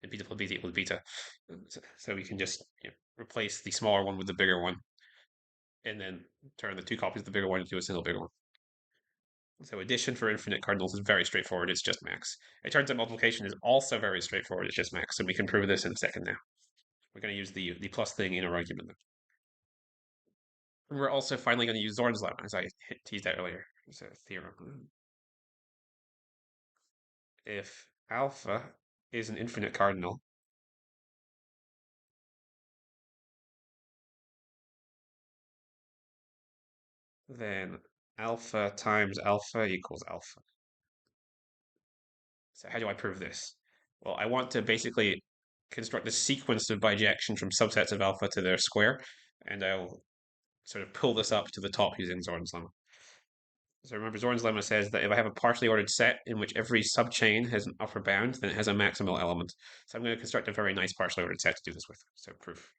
and beta plus beta equals beta. So we can just replace the smaller one with the bigger one, and then turn the two copies of the bigger one into a single bigger one. So addition for infinite cardinals is very straightforward. It's just max. It turns out multiplication is also very straightforward. It's just max, and we can prove this in a second now. We're going to use the plus thing in our argument. And we're also finally going to use Zorn's lemma, as I teased out earlier. It's a theorem. If alpha is an infinite cardinal, then alpha times alpha equals alpha. So how do I prove this? Well, I want to basically construct a sequence of bijection from subsets of alpha to their square, and I'll sort of pull this up to the top using Zorn's lemma. So remember, Zorn's lemma says that if I have a partially ordered set in which every subchain has an upper bound, then it has a maximal element. So I'm going to construct a very nice partially ordered set to do this with. So proof.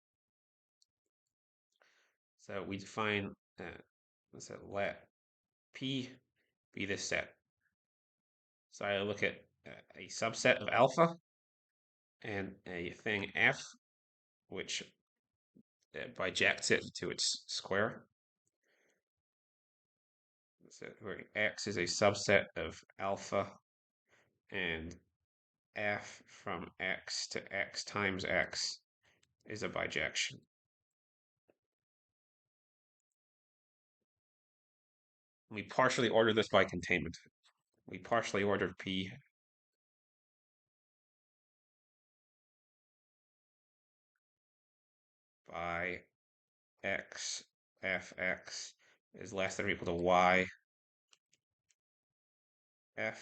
So we define, let's say let P be this set. So I look at a subset of alpha and a thing F, which bijects it to its square. So where X is a subset of alpha and F from X to X times X is a bijection. We partially order this by containment. We partially order P by X Fx is less than or equal to Y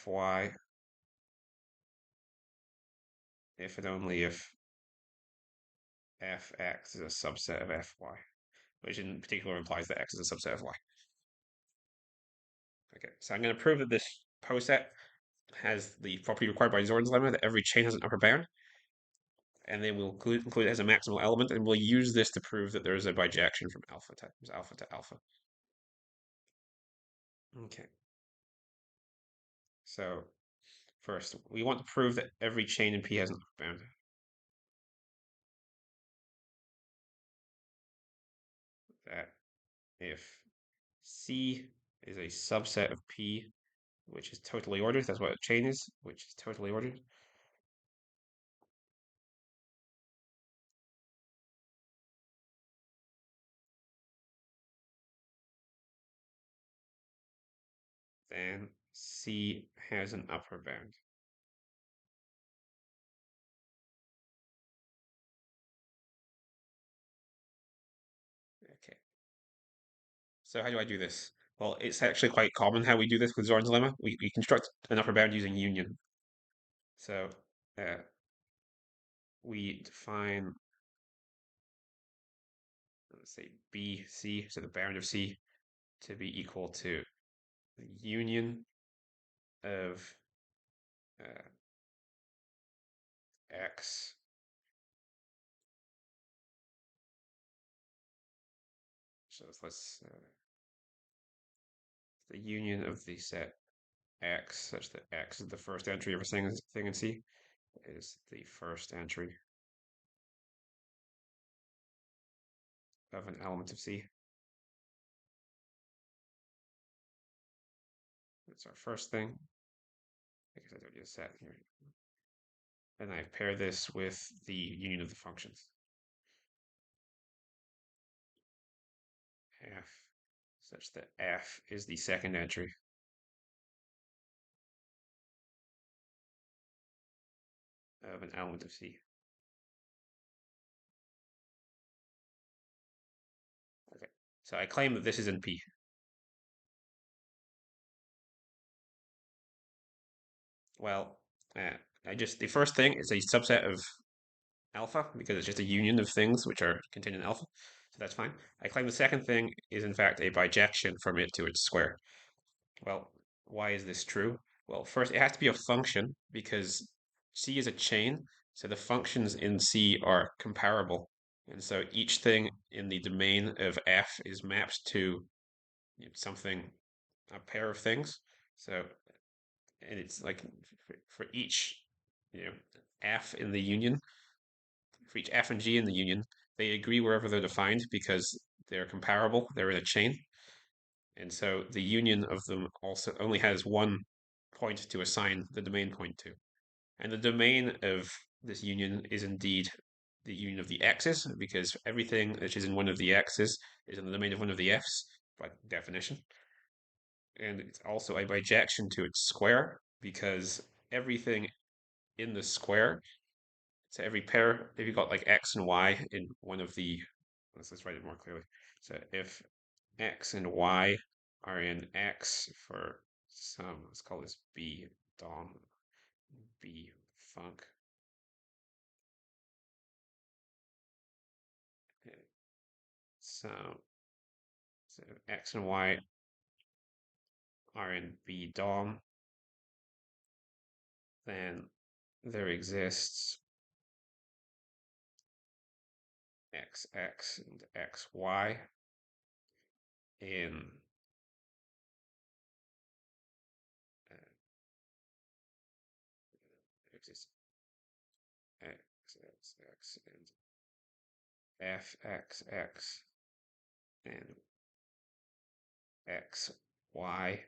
Fy if and only if Fx is a subset of Fy, which in particular implies that X is a subset of Y. Okay, so I'm going to prove that this poset has the property required by Zorn's lemma that every chain has an upper bound, and then we'll include it as a maximal element, and we'll use this to prove that there is a bijection from alpha times alpha to alpha. Okay. So first, we want to prove that every chain in P has an upper bound. That if C is a subset of P, which is totally ordered, that's what a chain is, which is totally ordered, then C has an upper bound. Okay. So how do I do this? Well, it's actually quite common how we do this with Zorn's lemma. We construct an upper bound using union. So we define, let's say, BC, so the bound of C, to be equal to the union of x. So let's the union of the set x such that x is the first entry of a thing in C is the first entry of an element of C. That's our first thing. I guess I don't need a set here. And I pair this with the union of the functions. F such that f is the second entry of an element of C. Okay, so I claim that this is in P. Well, the first thing is a subset of alpha because it's just a union of things which are contained in alpha. So that's fine. I claim the second thing is in fact a bijection from it to its square. Well, why is this true? Well, first, it has to be a function because C is a chain, so the functions in C are comparable. And so each thing in the domain of F is mapped to something, a pair of things. So, and it's like for each, F in the union, for each F and G in the union, they agree wherever they're defined because they're comparable, they're in a chain. And so the union of them also only has one point to assign the domain point to. And the domain of this union is indeed the union of the x's, because everything which is in one of the x's is in the domain of one of the f's by definition. And it's also a bijection to its square, because everything in the square, so every pair, if you've got like x and y in one of the, let's write it more clearly. So if x and y are in X for some, let's call this B dom, B func. So X and Y are in B dom, then there exists XX and XY in there exists XXX and FXX and XY,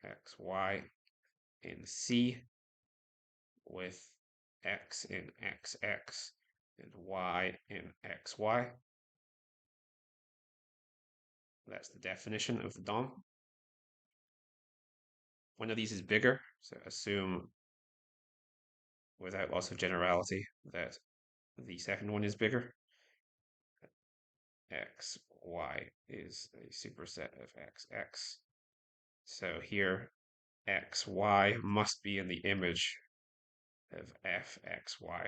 FXY in C with X in XX and Y in XY. That's the definition of the DOM. One of these is bigger, so assume without loss of generality that the second one is bigger. X, Y is a superset of X, X. So here, X, Y must be in the image of F, X, Y.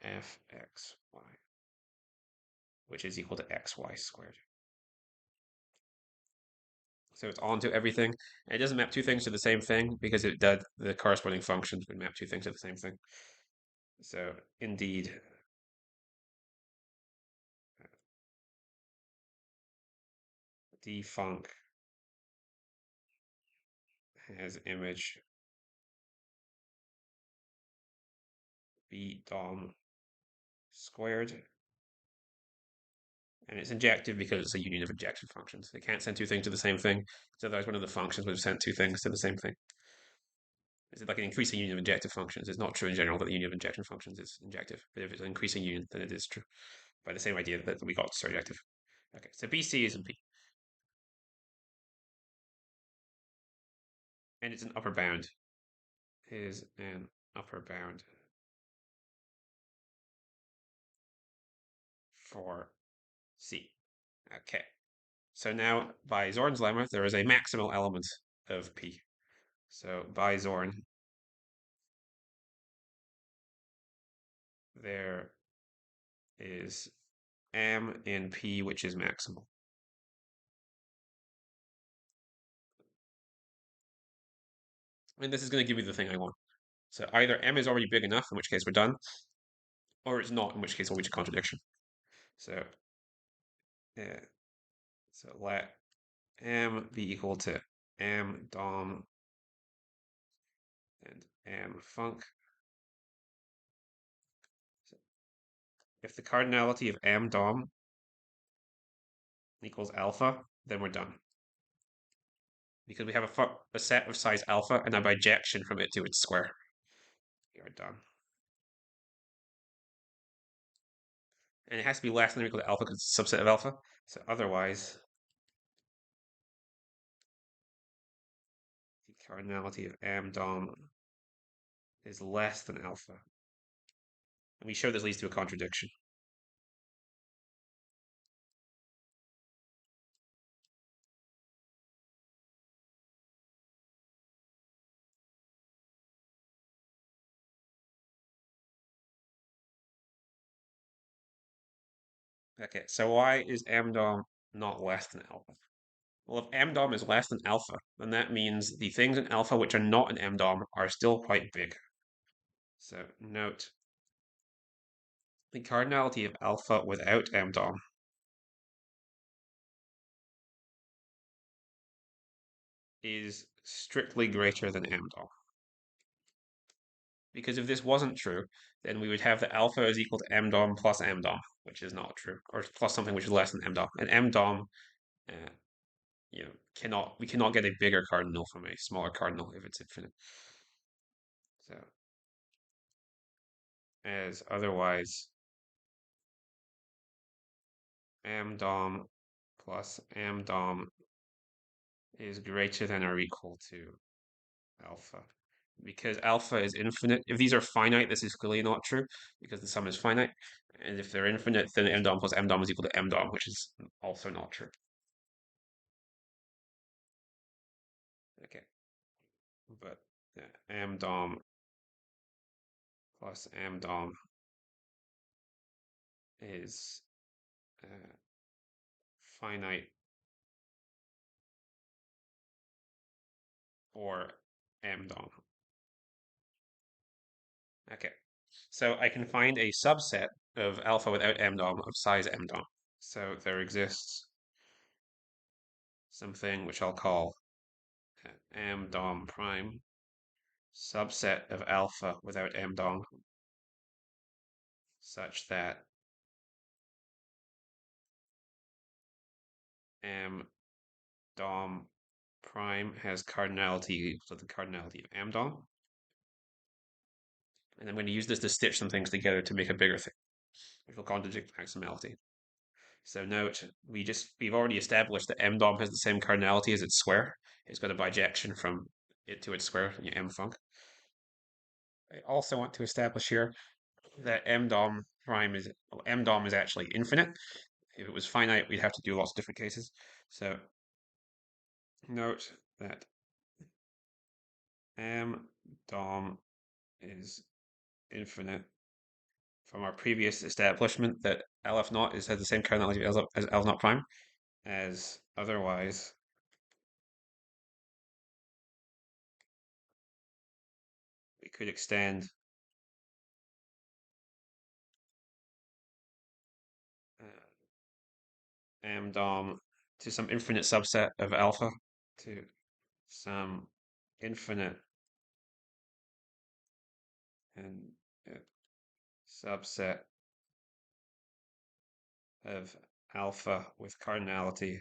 F, X, Y, which is equal to X, Y squared. So it's onto everything. And it doesn't map two things to the same thing because it does the corresponding functions would map two things to the same thing. So indeed, defunc has image b dom squared, and it's injective because it's a union of injection functions. It can't send two things to the same thing, so otherwise one of the functions would have sent two things to the same thing. It's like an increasing union of injective functions. It's not true in general that the union of injection functions is injective, but if it's an increasing union, then it is true by the same idea that we got surjective. Okay, so BC is in P. And it's an upper bound. Is an upper bound for C. Okay. So now by Zorn's lemma, there is a maximal element of P. So by Zorn, there is M in P, which is maximal. And this is going to give me the thing I want. So either m is already big enough, in which case we're done, or it's not, in which case we'll reach a contradiction. So, uh, so let m be equal to m dom and m func. So if the cardinality of m dom equals alpha, then we're done. Because we have a set of size alpha and a bijection from it to its square. We are done. And it has to be less than or equal to alpha because it's a subset of alpha. So otherwise, the cardinality of m dom is less than alpha. And we show this leads to a contradiction. Okay, so why is m dom not less than alpha? Well, if m dom is less than alpha, then that means the things in alpha which are not in m dom are still quite big. So note the cardinality of alpha without m dom is strictly greater than m dom. Because if this wasn't true, then we would have that alpha is equal to m dom plus m dom, which is not true, or plus something which is less than m dom. And m dom, uh, we cannot get a bigger cardinal from a smaller cardinal if it's infinite. So, as otherwise, m dom plus m dom is greater than or equal to alpha. Because alpha is infinite. If these are finite, this is clearly not true because the sum is finite. And if they're infinite, then m dom plus m dom is equal to m dom, which is also not true. Okay, but m dom plus m dom is finite or m dom. Okay, so I can find a subset of alpha without m dom of size m dom. So there exists something which I'll call m dom prime subset of alpha without m dom such that m dom prime has cardinality equal to the cardinality of m dom. And I'm going to use this to stitch some things together to make a bigger thing, which will contradict maximality. So note, we've already established that m dom has the same cardinality as its square. It's got a bijection from it to its square, m func. I also want to establish here that m dom is actually infinite. If it was finite, we'd have to do lots of different cases. So note that m dom is infinite from our previous establishment that LF naught has the same cardinality as L naught prime, as otherwise we could extend m dom to some infinite subset of alpha to some infinite and subset of alpha with cardinality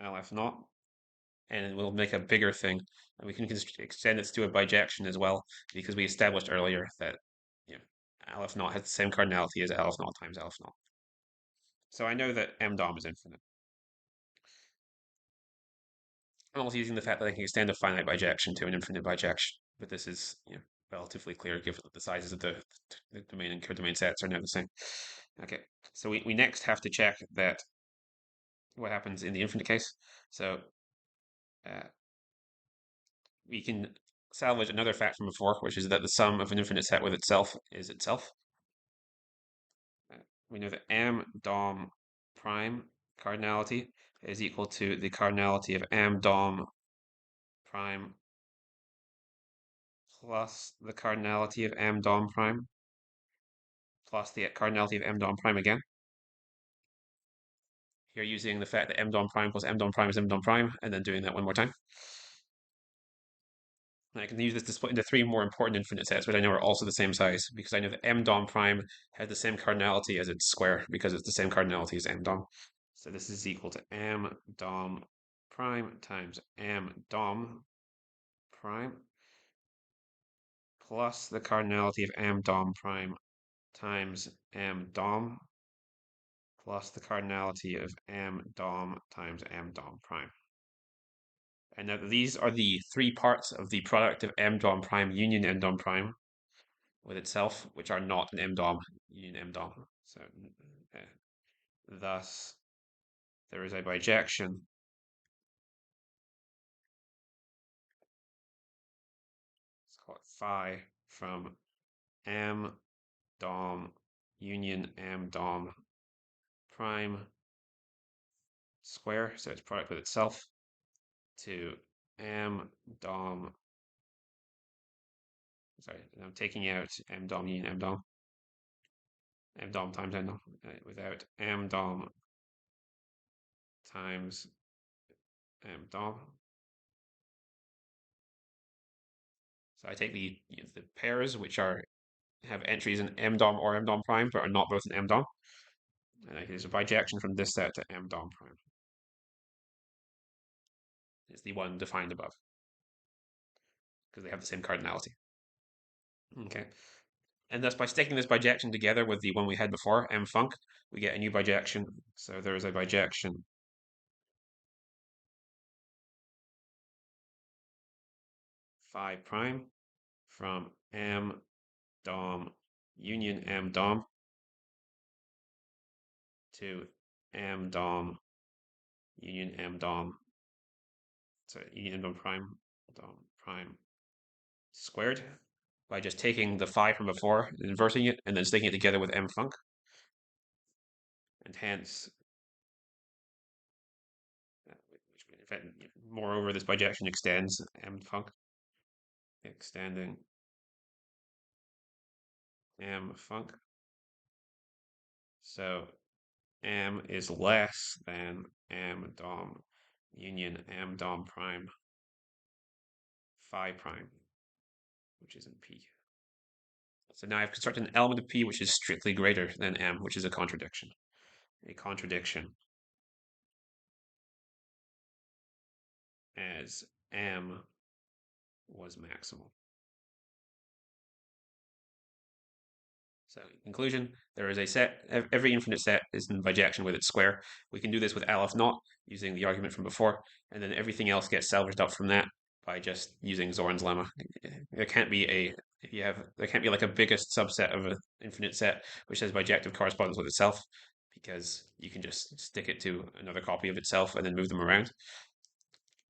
LF naught, and we'll make a bigger thing, and we can extend it to a bijection as well, because we established earlier that LF naught has the same cardinality as LF naught times LF naught. So I know that m dom is infinite. I'm also using the fact that I can extend a finite bijection to an infinite bijection, but this is relatively clear given that the sizes of the domain and codomain sets are now the same. Okay, so we next have to check that what happens in the infinite case. So uh, we can salvage another fact from before, which is that the sum of an infinite set with itself is itself. We know that m dom prime cardinality is equal to the cardinality of m dom prime plus the cardinality of m dom prime plus the cardinality of m dom prime again. Here using the fact that m dom prime plus m dom prime is m dom prime, and then doing that one more time. And I can use this to split into three more important infinite sets, which I know are also the same size, because I know that m dom prime has the same cardinality as its square, because it's the same cardinality as m dom. So this is equal to m dom prime times m dom prime plus the cardinality of m dom prime times m dom plus the cardinality of m dom times m dom prime. And now these are the three parts of the product of m dom prime union m dom prime with itself, which are not an m dom union m dom. So thus there is a bijection let's call it phi from m dom union m dom prime square, so it's product with itself, to m dom, sorry, I'm taking out m dom union m dom times m dom without m dom times m dom. So I take the pairs which have entries in m dom or m dom prime but are not both in m dom, and I use a bijection from this set to m dom prime. It's the one defined above because they have the same cardinality. Okay. And thus, by sticking this bijection together with the one we had before, m func, we get a new bijection. So there is a bijection phi prime from m dom union m dom to m dom union m dom, so union m dom prime squared by just taking the phi from before, inverting it, and then sticking it together with m func. And hence, moreover, this bijection extends m func, extending m func. So m is less than m dom union m dom prime phi prime, which is in P. So now I've constructed an element of P which is strictly greater than m, which is a contradiction. A contradiction as m was maximal. So in conclusion, there is a set, every infinite set is in bijection with its square. We can do this with Aleph naught using the argument from before, and then everything else gets salvaged up from that by just using Zorn's lemma. There can't be there can't be like a biggest subset of an infinite set which has bijective correspondence with itself, because you can just stick it to another copy of itself and then move them around.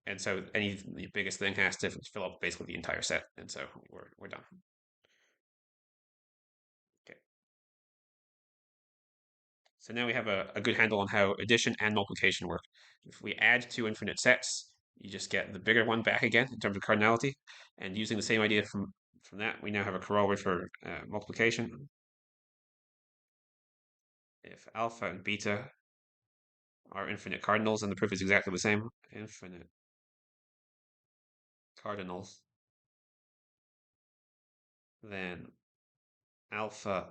And so the biggest thing has to fill up basically the entire set, and so we're done. Okay. So now we have a good handle on how addition and multiplication work. If we add two infinite sets, you just get the bigger one back again in terms of cardinality. And using the same idea from that, we now have a corollary for multiplication. If alpha and beta are infinite cardinals, and the proof is exactly the same, infinite cardinals, then alpha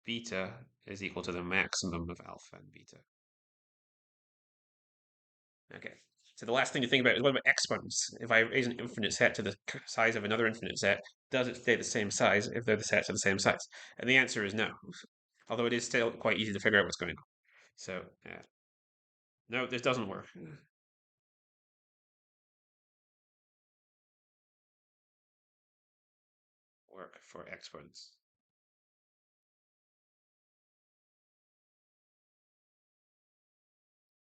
beta is equal to the maximum of alpha and beta. Okay, so the last thing to think about is, what about exponents? If I raise an infinite set to the size of another infinite set, does it stay the same size if the sets are the same size? And the answer is no, although it is still quite easy to figure out what's going on. So no, this doesn't work. Work for exponents.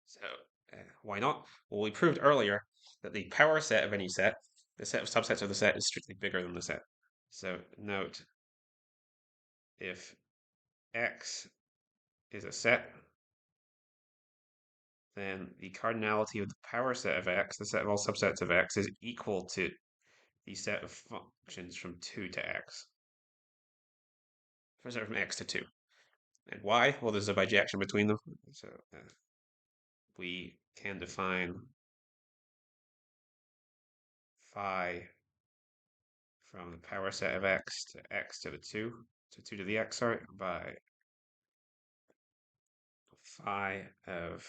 So why not? Well, we proved earlier that the power set of any set, the set of subsets of the set, is strictly bigger than the set. So note, if X is a set, then the cardinality of the power set of x, the set of all subsets of x, is equal to the set of functions from 2 to x. Sorry, from x to 2. And why? Well, there's a bijection between them. So we can define phi from the power set of x to the 2, to 2 to the x, sorry, by phi of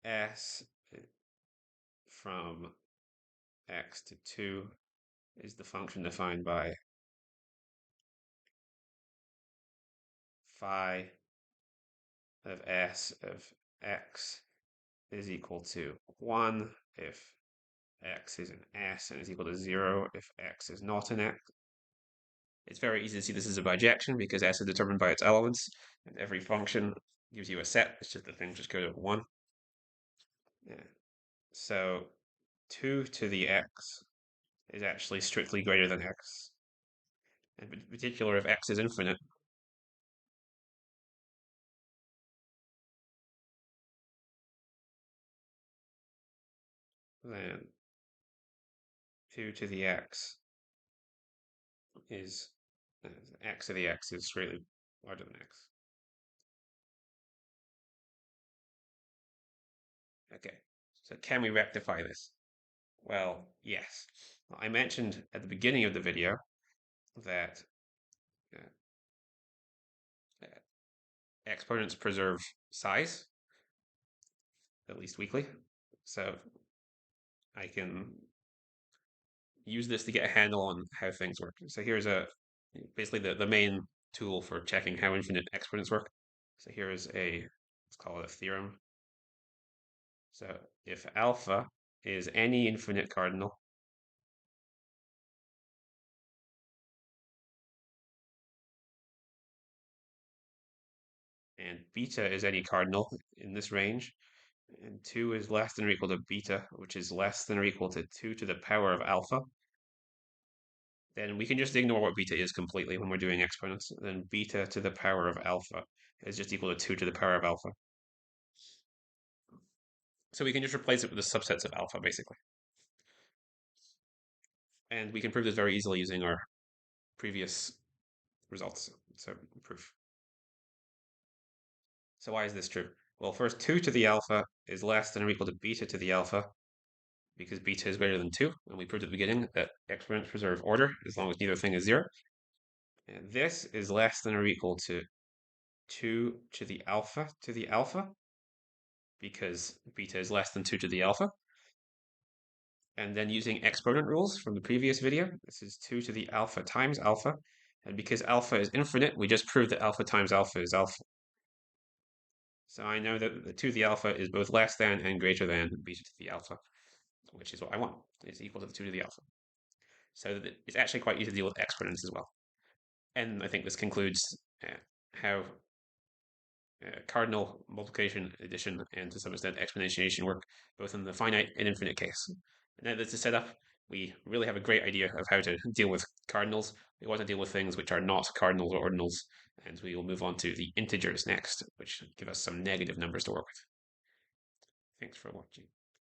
s from x to 2 is the function defined by phi of s of x is equal to 1 if x is an s and is equal to 0 if x is not an x. It's very easy to see this is a bijection because s is determined by its elements, and every function gives you a set. It's just the things just go to 1. Yeah. So 2 to the x is actually strictly greater than x. And in particular, if x is infinite, then 2 to the x is x to the x is greatly larger than x. Okay, so can we rectify this? Well, yes. I mentioned at the beginning of the video that uh, exponents preserve size, at least weakly. So I can use this to get a handle on how things work. So here's basically the main tool for checking how infinite exponents work. So here is let's call it a theorem. So if alpha is any infinite cardinal, and beta is any cardinal in this range, and 2 is less than or equal to beta, which is less than or equal to 2 to the power of alpha, then we can just ignore what beta is completely when we're doing exponents. Then beta to the power of alpha is just equal to 2 to the power of alpha. So we can just replace it with the subsets of alpha, basically. And we can prove this very easily using our previous results. So proof. So why is this true? Well, first, 2 to the alpha is less than or equal to beta to the alpha because beta is greater than 2. And we proved at the beginning that exponents preserve order as long as neither thing is 0. And this is less than or equal to 2 to the alpha because beta is less than 2 to the alpha. And then using exponent rules from the previous video, this is 2 to the alpha times alpha. And because alpha is infinite, we just proved that alpha times alpha is alpha. So I know that the 2 to the alpha is both less than and greater than beta to the alpha, which is what I want. It's equal to the 2 to the alpha. So it's actually quite easy to deal with exponents as well. And I think this concludes how cardinal multiplication, addition, and to some extent exponentiation work, both in the finite and infinite case. And now that's the setup. We really have a great idea of how to deal with cardinals. We want to deal with things which are not cardinals or ordinals, and we will move on to the integers next, which give us some negative numbers to work with. Thanks for watching.